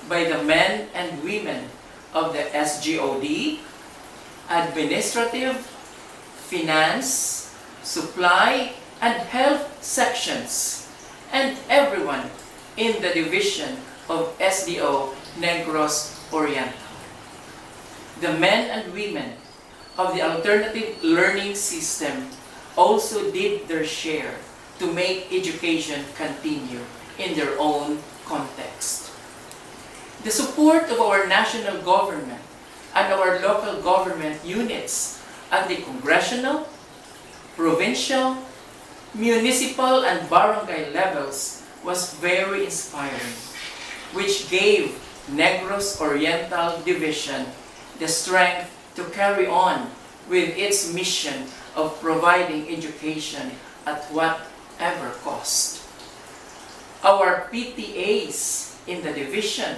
by the men and women of the SGOD, administrative, finance, supply, and health sections, and everyone in the division of SDO Negros Oriental. The men and women of the alternative learning system also did their share to make education continue in their own context. The support of our national government and our local government units at the congressional, provincial, municipal, and barangay levels was very inspiring, which gave Negros Oriental Division the strength to carry on with its mission of providing education at whatever cost. Our PTAs in the division,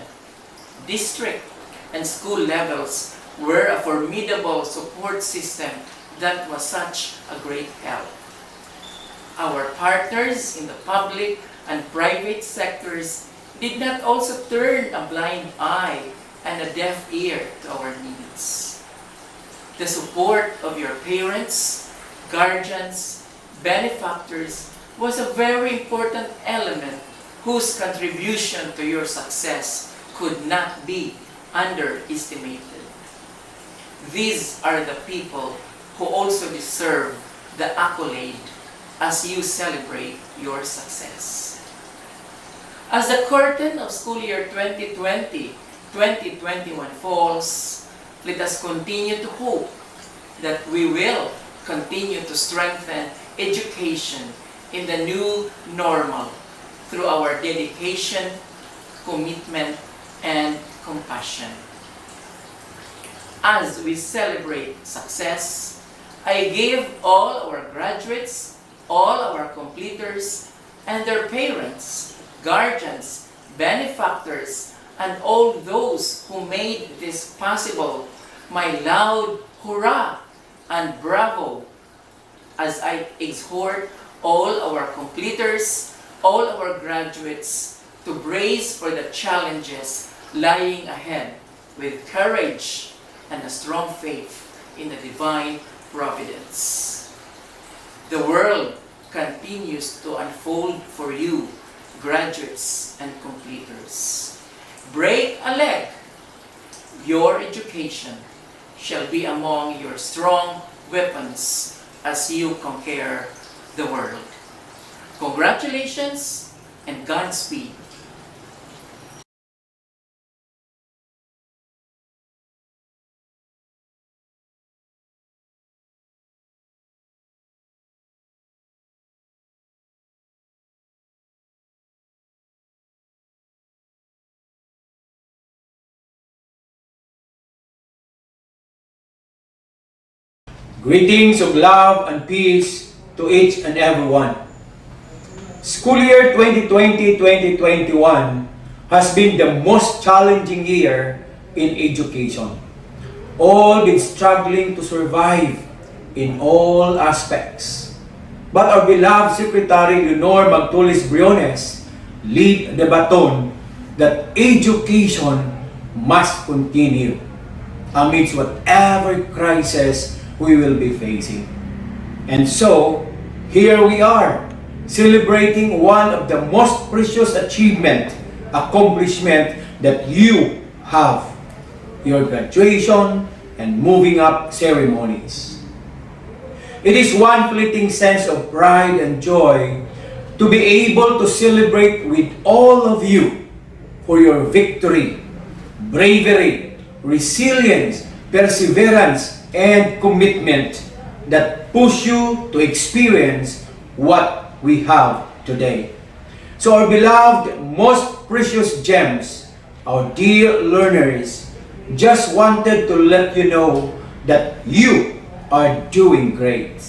district, and school levels were a formidable support system that was such a great help. Our partners in the public and private sectors did not also turn a blind eye and a deaf ear to our needs. The support of your parents, guardians, benefactors was a very important element whose contribution to your success could not be underestimated. These are the people who also deserve the accolade as you celebrate your success. As the curtain of school year 2020-2021 falls, let us continue to hope that we will continue to strengthen education in the new normal through our dedication, commitment, and compassion. As we celebrate success, I give all our graduates, all our completers, and their parents, guardians, benefactors, and all those who made this possible my loud hurrah and bravo as I exhort all our completers, all our graduates to brace for the challenges lying ahead with courage and a strong faith in the divine providence. The world continues to unfold for you, graduates and completers. Break a leg. Your education shall be among your strong weapons as you conquer the world. Congratulations and Godspeed. Greetings of love and peace to each and everyone. School year 2020-2021 has been the most challenging year in education. All been struggling to survive in all aspects. But our beloved Secretary Leonor Magtulis Briones lead the baton that education must continue amidst whatever crisis we will be facing. And so, here we are, celebrating one of the most precious accomplishment that you have, your graduation and moving up ceremonies. It is one fleeting sense of pride and joy to be able to celebrate with all of you for your victory, bravery, resilience, perseverance, and commitment that push you to experience what we have today. So our beloved, most precious gems, our dear learners, just wanted to let you know that you are doing great.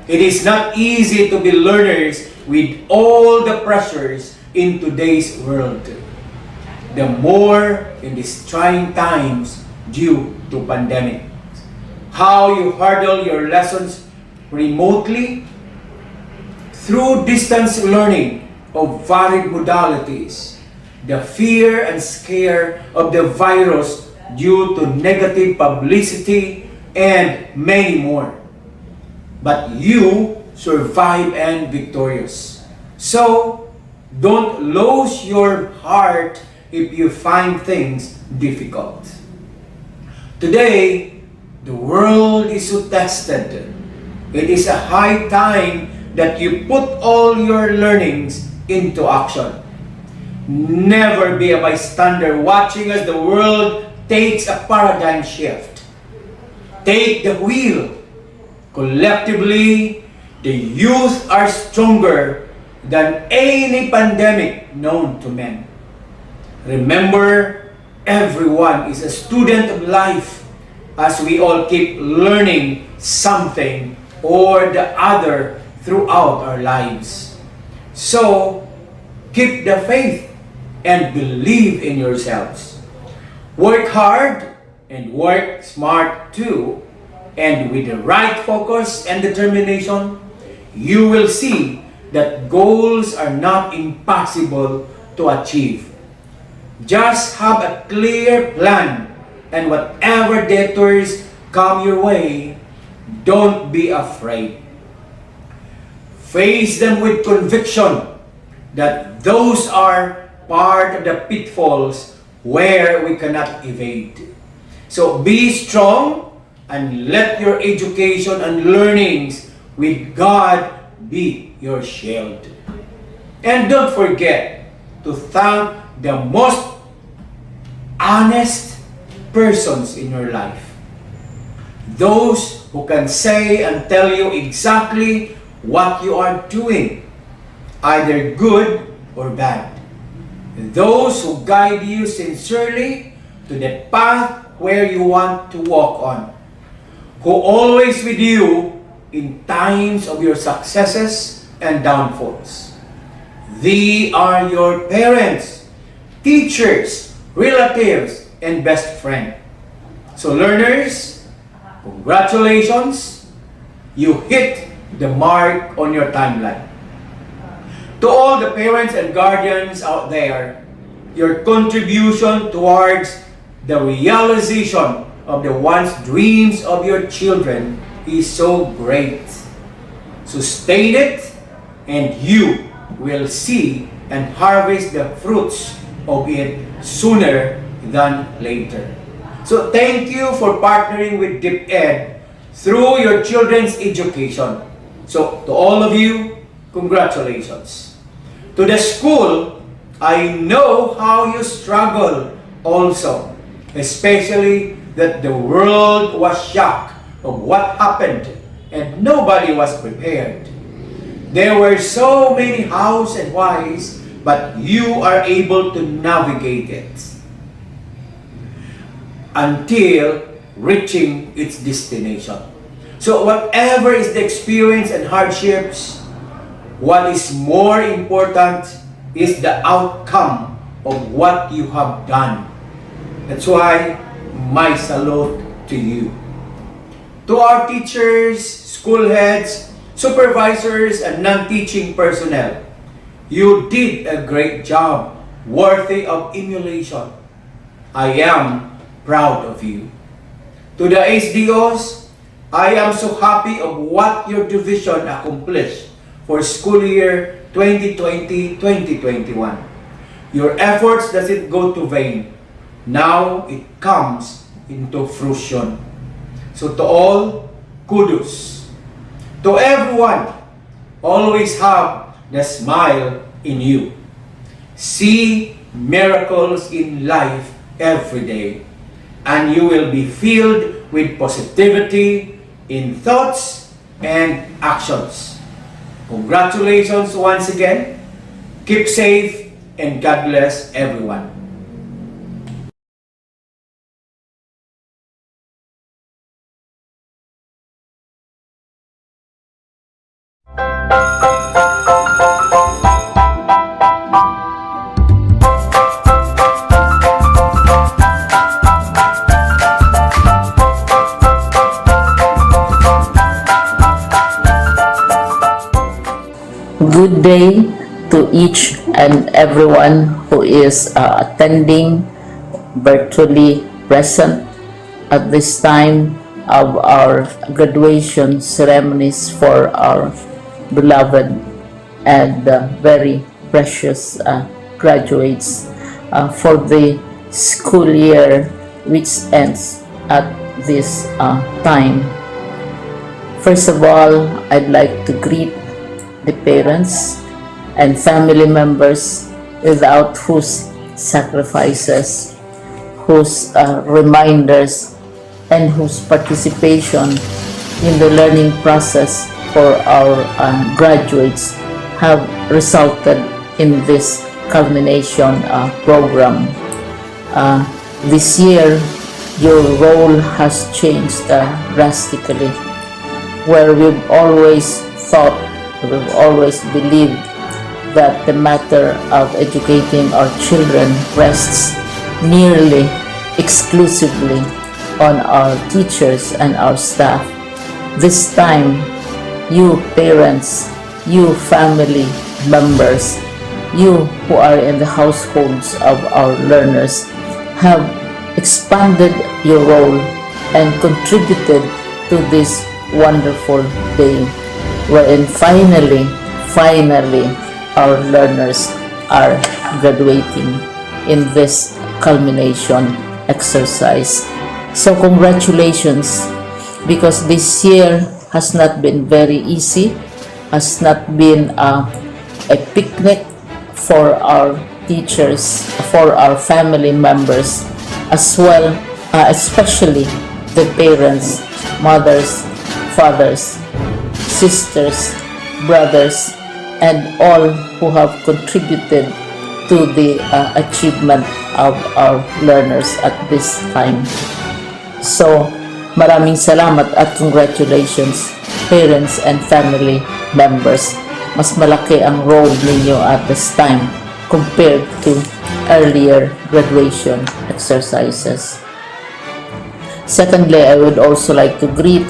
It is not easy to be learners with all the pressures in today's world. The more in these trying times due to pandemic. How you hurdle your lessons remotely through distance learning of varied modalities, the fear and scare of the virus due to negative publicity, and many more. But you survive and victorious. So, don't lose your heart if you find things difficult. Today, the world is so tested. It is a high time that you put all your learnings into action. Never be a bystander watching as the world takes a paradigm shift. Take the wheel. Collectively, the youth are stronger than any pandemic known to men. Remember, everyone is a student of life as we all keep learning something or the other throughout our lives. So, keep the faith and believe in yourselves. Work hard and work smart too. And with the right focus and determination, you will see that goals are not impossible to achieve. Just have a clear plan, and whatever detours come your way, don't be afraid. Face them with conviction that those are part of the pitfalls where we cannot evade. So be strong and let your education and learnings with God be your shield. And don't forget to thank the most honest persons in your life. Those who can say and tell you exactly what you are doing, either good or bad. Those who guide you sincerely to the path where you want to walk on. Who always with you in times of your successes and downfalls. They are your parents, teachers, relatives, and best friend. So learners, congratulations, you hit the mark on your timeline. To all the parents and guardians out there, your contribution towards the realization of the once dreams of your children is so great. Sustain it, and you will see and harvest the fruits of it sooner than later. So thank you for partnering with DepEd through your children's education. So to all of you, congratulations. To the school, I know how you struggle also, especially that the world was shocked of what happened and nobody was prepared. There were so many hows and whys, but you are able to navigate it until reaching its destination. So whatever is the experience and hardships, what is more important is the outcome of what you have done. That's why my salute to you. To our teachers, school heads, supervisors, and non-teaching personnel, you did a great job, worthy of emulation. I am proud of you. To the SDOs, I am so happy of what your division accomplished for school year 2020-2021. Your efforts doesn't go to vain. Now it comes into fruition. So to all, kudos. To everyone, always have the smile in you. See miracles in life every day, and you will be filled with positivity in thoughts and actions. Congratulations once again. Keep safe and God bless everyone. Good day to each and everyone who is attending virtually present at this time of our graduation ceremonies for our beloved and very precious graduates for the school year which ends at this time. First of all, I'd like to greet the parents and family members without whose sacrifices, whose reminders, and whose participation in the learning process for our graduates have resulted in this culmination program. This year, your role has changed drastically, where we've always believed that the matter of educating our children rests nearly exclusively on our teachers and our staff. This time, you parents, you family members, you who are in the households of our learners have expanded your role and contributed to this wonderful day, wherein finally our learners are graduating in this culmination exercise. So congratulations, because this year has not been very easy, has not been a picnic for our teachers, for our family members, as well, especially the parents, mothers, fathers, sisters, brothers, and all who have contributed to the achievement of our learners at this time. So, maraming salamat at congratulations, parents and family members. Mas malaki ang role ninyo at this time compared to earlier graduation exercises. Secondly, I would also like to greet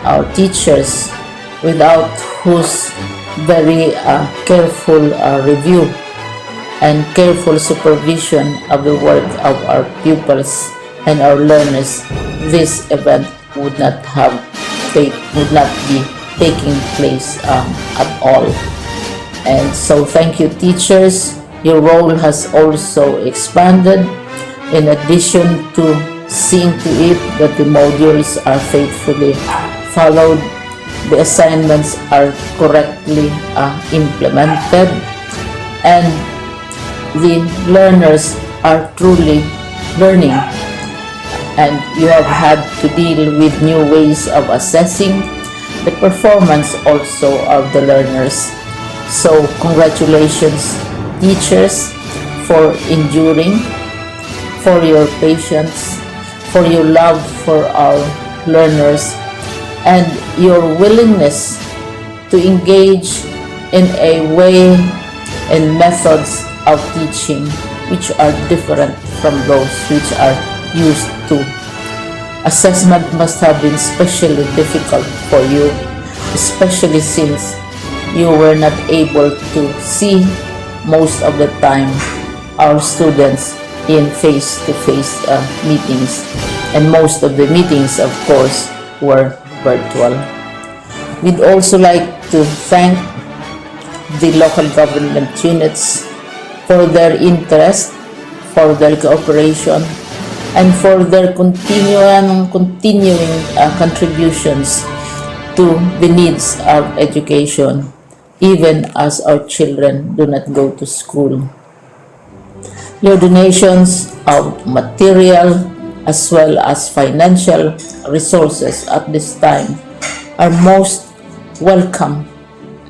our teachers, without whose very careful review and careful supervision of the work of our pupils and our learners, this event would not be taking place at all. And so thank you, teachers. Your role has also expanded, in addition to seeing to it that the modules are faithfully followed, the assignments are correctly implemented, and the learners are truly learning. And you have had to deal with new ways of assessing the performance also of the learners. So congratulations, teachers, for enduring, for your patience, for your love for our learners, and your willingness to engage in a way and methods of teaching which are different from those which are used to. Assessment must have been especially difficult for you, especially since you were not able to see most of the time our students in face-to-face meetings, and most of the meetings, of course, were virtual. We'd also like to thank the local government units for their interest, for their cooperation, and for their continuing contributions to the needs of education, even as our children do not go to school. Your donations of material as well as financial resources at this time are most welcome,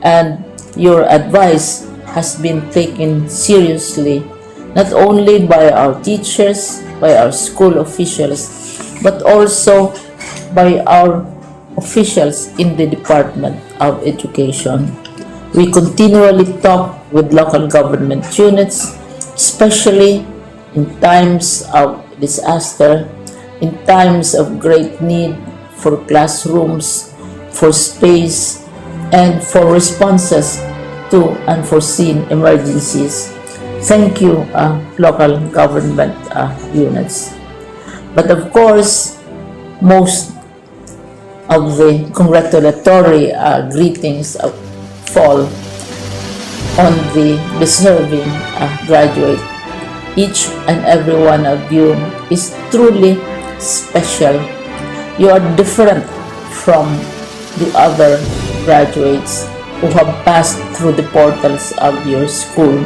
and your advice has been taken seriously not only by our teachers, by our school officials, but also by our officials in the Department of Education. We continually talk with local government units, especially in times of disaster, in times of great need for classrooms, for space, and for responses to unforeseen emergencies. Thank you, local government units. But of course, most of the congratulatory greetings fall on the deserving graduate. Each and every one of you is truly special. You are different from the other graduates who have passed through the portals of your school.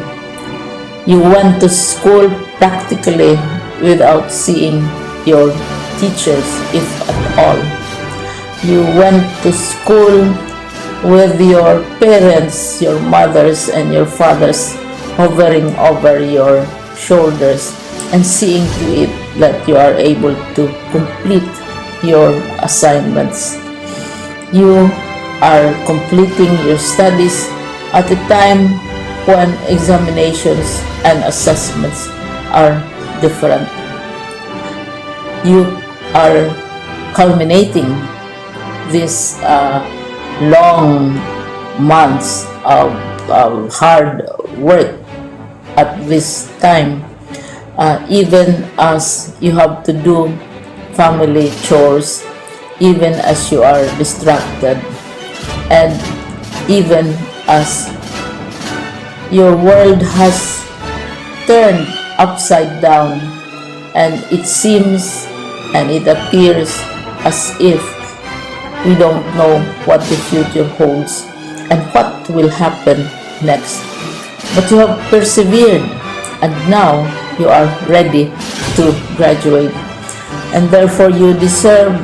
You went to school practically without seeing your teachers, if at all. You went to school with your parents, your mothers and your fathers hovering over your shoulders and seeing to it that you are able to complete your assignments. You are completing your studies at a time when examinations and assessments are different. You are culminating this long months of hard work at this time, even as you have to do family chores, even as you are distracted, and even as your world has turned upside down, and it seems and it appears as if we don't know what the future holds and what will happen next. But you have persevered, and now you are ready to graduate, and therefore you deserve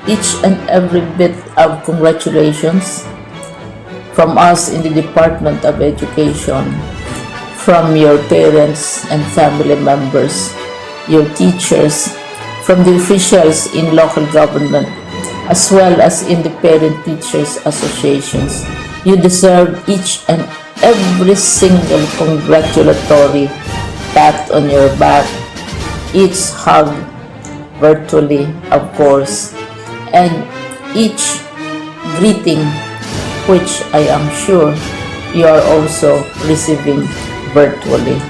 each and every bit of congratulations from us in the Department of Education, from your parents and family members, your teachers, from the officials in local government, as well as in the parent teachers associations. You deserve each and every single congratulatory pat on your back, each hug, virtually of course, and each greeting which I am sure you are also receiving virtually.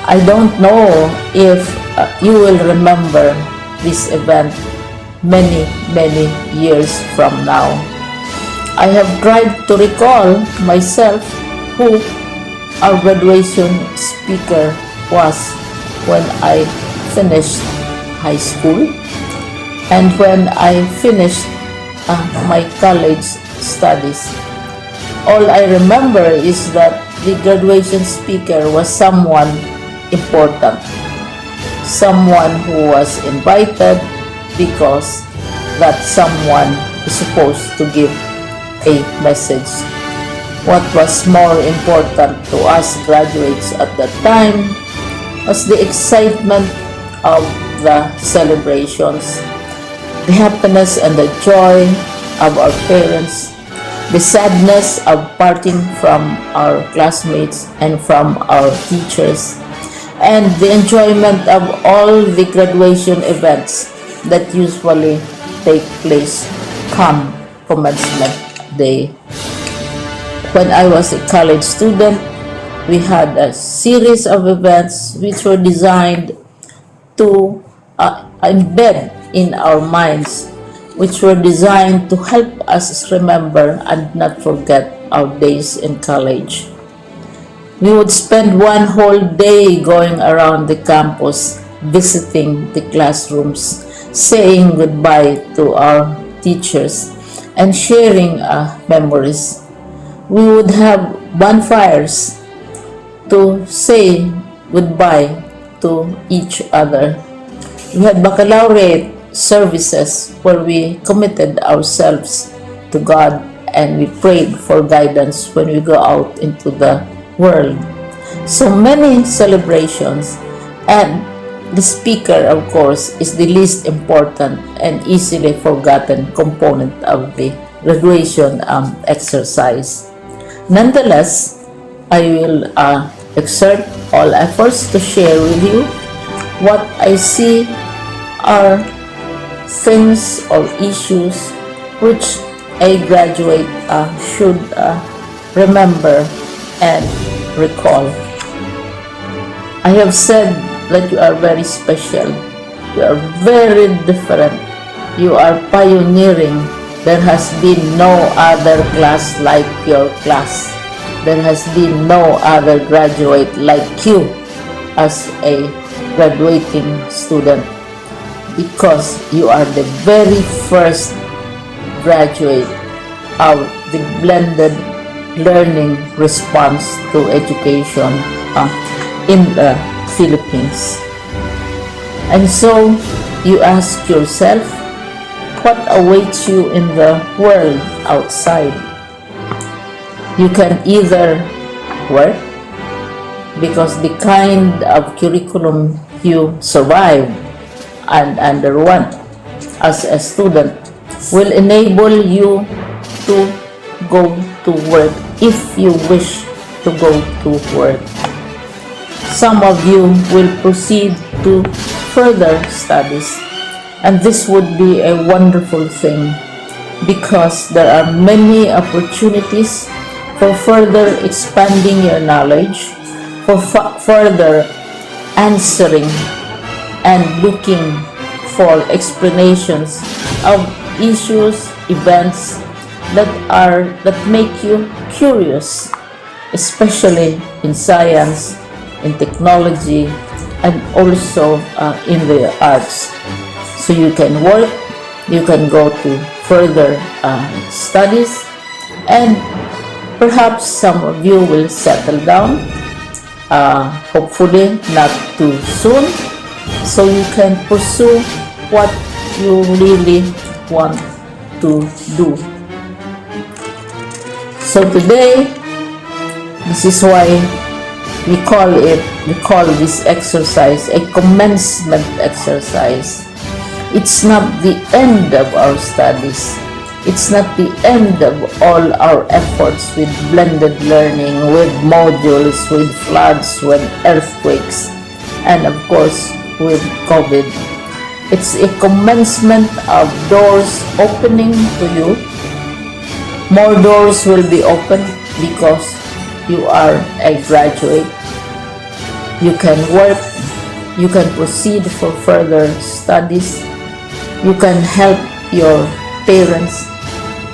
I don't know if you will remember this event many years from now. I have tried to recall myself who our graduation speaker was when I finished high school and when I finished my college studies. All I remember is that the graduation speaker was someone important, someone who was invited because that someone is supposed to give a message. What was more important to us graduates at that time was the excitement of the celebrations, the happiness and the joy of our parents, the sadness of parting from our classmates and from our teachers, and the enjoyment of all the graduation events that usually take place come commencement day. When I was a college student, we had a series of events which were designed to embed in our minds, which were designed to help us remember and not forget our days in college. We would spend one whole day going around the campus visiting the classrooms, saying goodbye to our teachers, and sharing memories. We would have bonfires to say goodbye to each other. We had baccalaureate services where we committed ourselves to God and we prayed for guidance when we go out into the world. So many celebrations, and the speaker, of course, is the least important and easily forgotten component of the graduation exercise. Nonetheless, I will exert all efforts to share with you what I see are things or issues which a graduate should remember and recall. I have said that you are very special. You are very different. You are pioneering. There has been no other class like your class. There has been no other graduate like you as a graduating student, because you are the very first graduate of the blended learning response to education in the Philippines. And so you ask yourself, what awaits you in the world outside? You can either work, because the kind of curriculum you survive and underwent as a student will enable you to go to work if you wish to go to work. Some of you will proceed to further studies, and this would be a wonderful thing because there are many opportunities for further expanding your knowledge, for further answering and looking for explanations of issues, events that make you curious, especially in science, in technology, and also in the arts. So you can work, you can go to further studies, and perhaps some of you will settle down, hopefully not too soon, so you can pursue what you really want to do. So today, this is why we call this exercise a commencement exercise. It's not the end of our studies. It's not the end of all our efforts with blended learning, with modules, with floods, with earthquakes, and of course with COVID. It's a commencement of doors opening to you. More doors will be opened because you are a graduate. You can work, you can proceed for further studies, you can help your parents,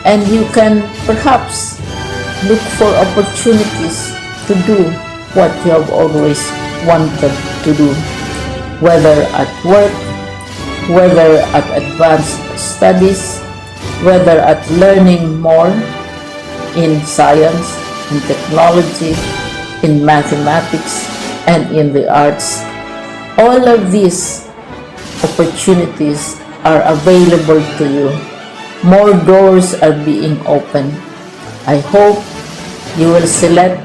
and you can perhaps look for opportunities to do what you have always wanted to do, whether at work, whether at advanced studies, whether at learning more in science, in technology, in mathematics, and in the arts. All of these opportunities are available to you. More doors are being opened. I hope you will select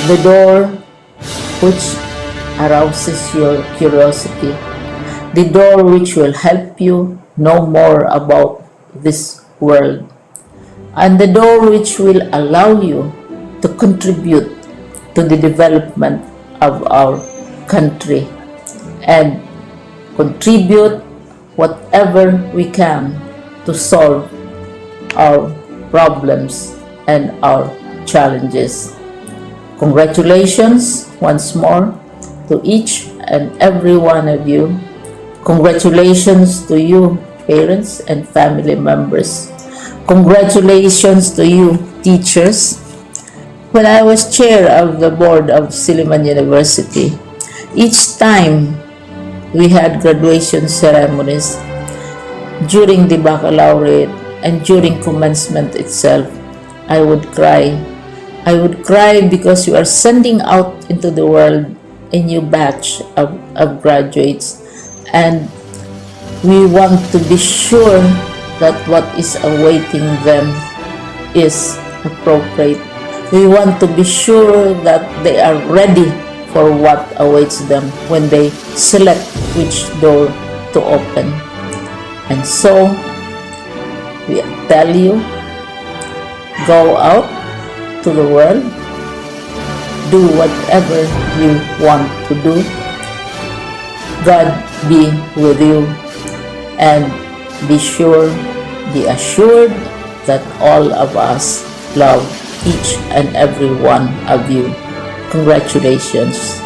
the door which arouses your curiosity, the door which will help you know more about this world, and the door which will allow you to contribute to the development of our country and contribute whatever we can to solve our problems and our challenges. Congratulations once more to each and every one of you. Congratulations to you, parents and family members. Congratulations to you, teachers. When I was chair of the board of Silliman University, each time we had graduation ceremonies, during the baccalaureate, and during commencement itself, I would cry. I would cry because we are sending out into the world a new batch of graduates, and we want to be sure that what is awaiting them is appropriate. We want to be sure that they are ready for what awaits them when they select which door to open. And so, we tell you, go out to the world, do whatever you want to do. God be with you, and be assured that all of us love each and every one of you. Congratulations.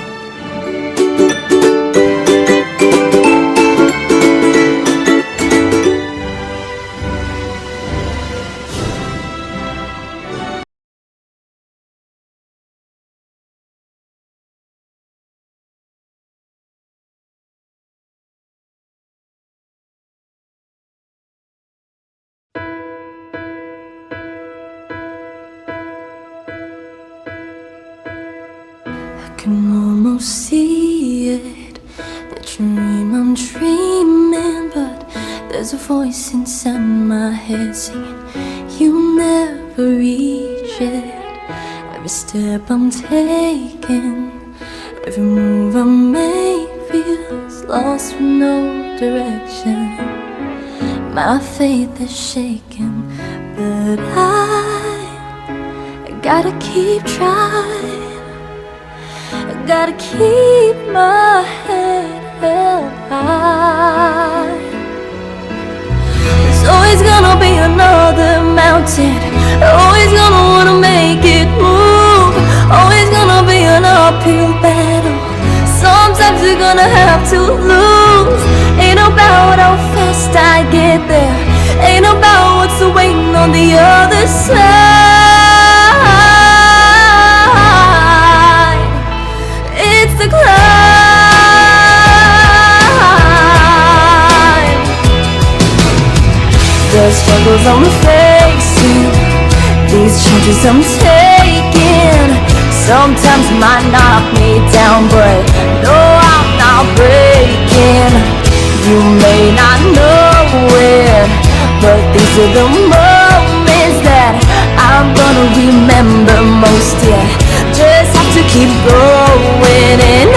I can almost see it, the dream I'm dreaming, but there's a voice inside my head saying you'll never reach it. Every step I'm taking, every move I make feels lost with no direction. My faith is shaken, but I gotta keep trying. I gotta keep my head held high. There's always gonna be another mountain, always gonna wanna make it move, always gonna be an uphill battle. Sometimes you're gonna have to lose. Ain't about how fast I get there, ain't about what's waiting on the other side. It's the climb. The struggles I'm facing, these changes I'm taking, sometimes might knock me down, but no, I'm not breaking. You may not know it, but these are the moments that I'm gonna remember most. Yeah, just have to keep going, and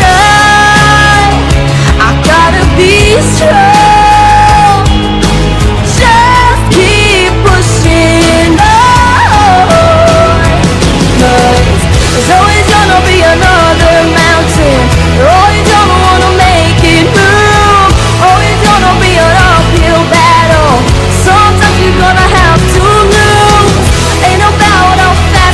I gotta be strong. Just keep pushing on, 'cause there's always gonna be another mountain. You're always gonna wanna make it move, always gonna be an uphill battle. Sometimes you're gonna have to lose. Ain't about how fast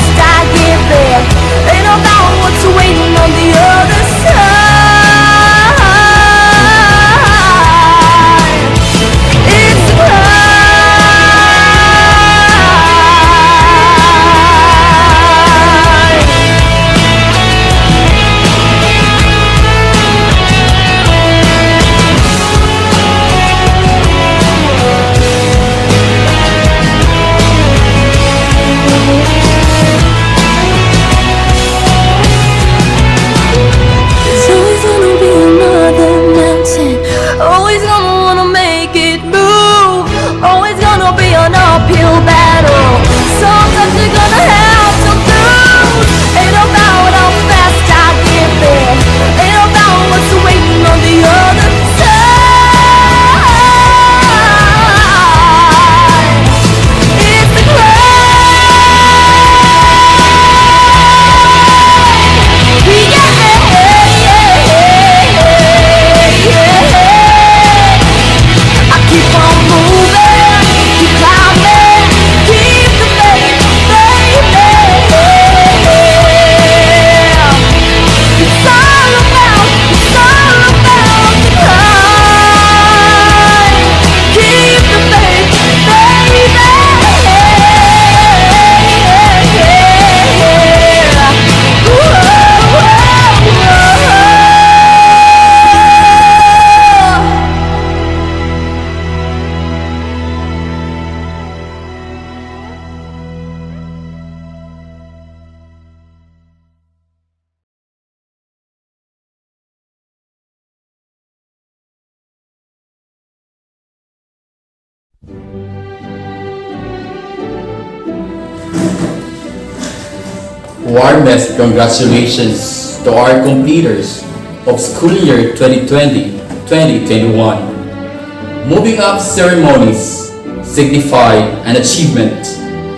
Warmest congratulations to our completers of school year 2020-2021. Moving up ceremonies signify an achievement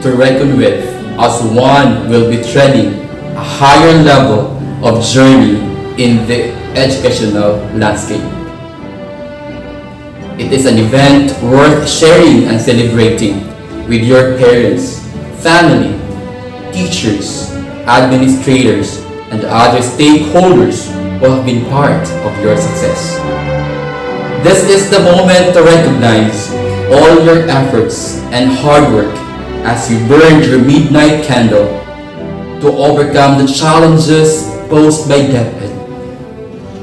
to reckon with, as one will be treading a higher level of journey in the educational landscape. It is an event worth sharing and celebrating with your parents, family, teachers, administrators, and other stakeholders who have been part of your success. This is the moment to recognize all your efforts and hard work as you burned your midnight candle to overcome the challenges posed by DepEd,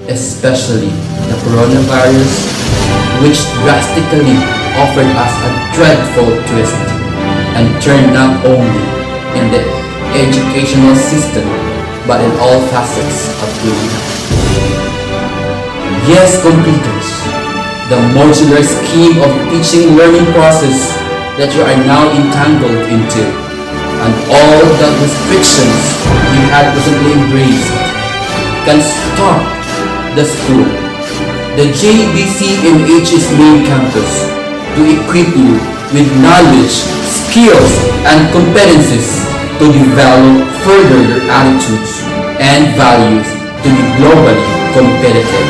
especially the coronavirus, which drastically offered us a dreadful twist and turned not only in the educational system but in all facets of life. Yes, completers, the modular scheme of teaching learning process that you are now entangled into, and all the restrictions you had recently embraced, can stop the school, the JBCMHS main campus, to equip you with knowledge, skills, and competencies to develop further your attitudes and values to be globally competitive.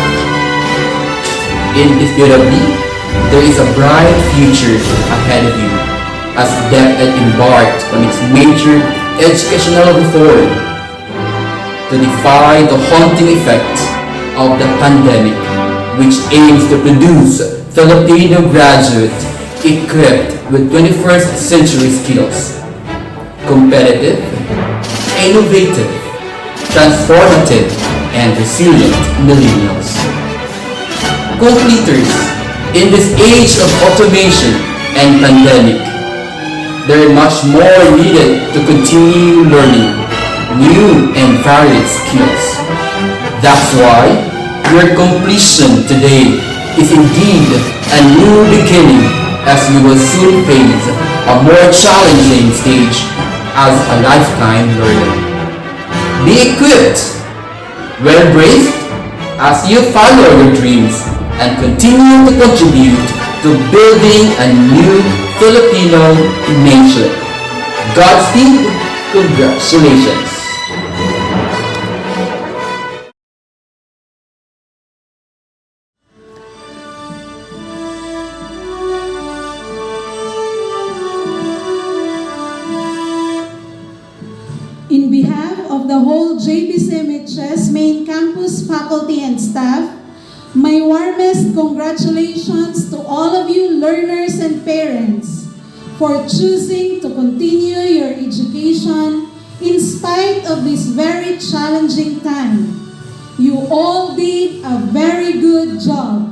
Indisputably, there is a bright future ahead of you as DepEd embarked on its major educational reform to defy the haunting effect of the pandemic, which aims to produce Filipino graduates equipped with 21st century skills, competitive, innovative, transformative, and resilient millennials. Completers, in this age of automation and pandemic, there is much more needed to continue learning new and varied skills. That's why your completion today is indeed a new beginning, as you will soon face a more challenging stage as a lifetime learner. Be equipped, well braced, as you follow your dreams and continue to contribute to building a new Filipino nation. Godspeed, congratulations. In behalf of the whole JBCMHS main campus faculty and staff, my warmest congratulations to all of you learners and parents for choosing to continue your education in spite of this very challenging time. You all did a very good job.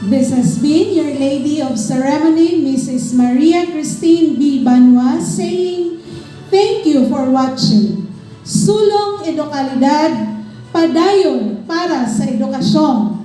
This has been your Lady of Ceremony, Mrs. Maria Christine B. Banwa, saying, thank you for watching. Sulong Edukalidad, padayon para sa edukasyon.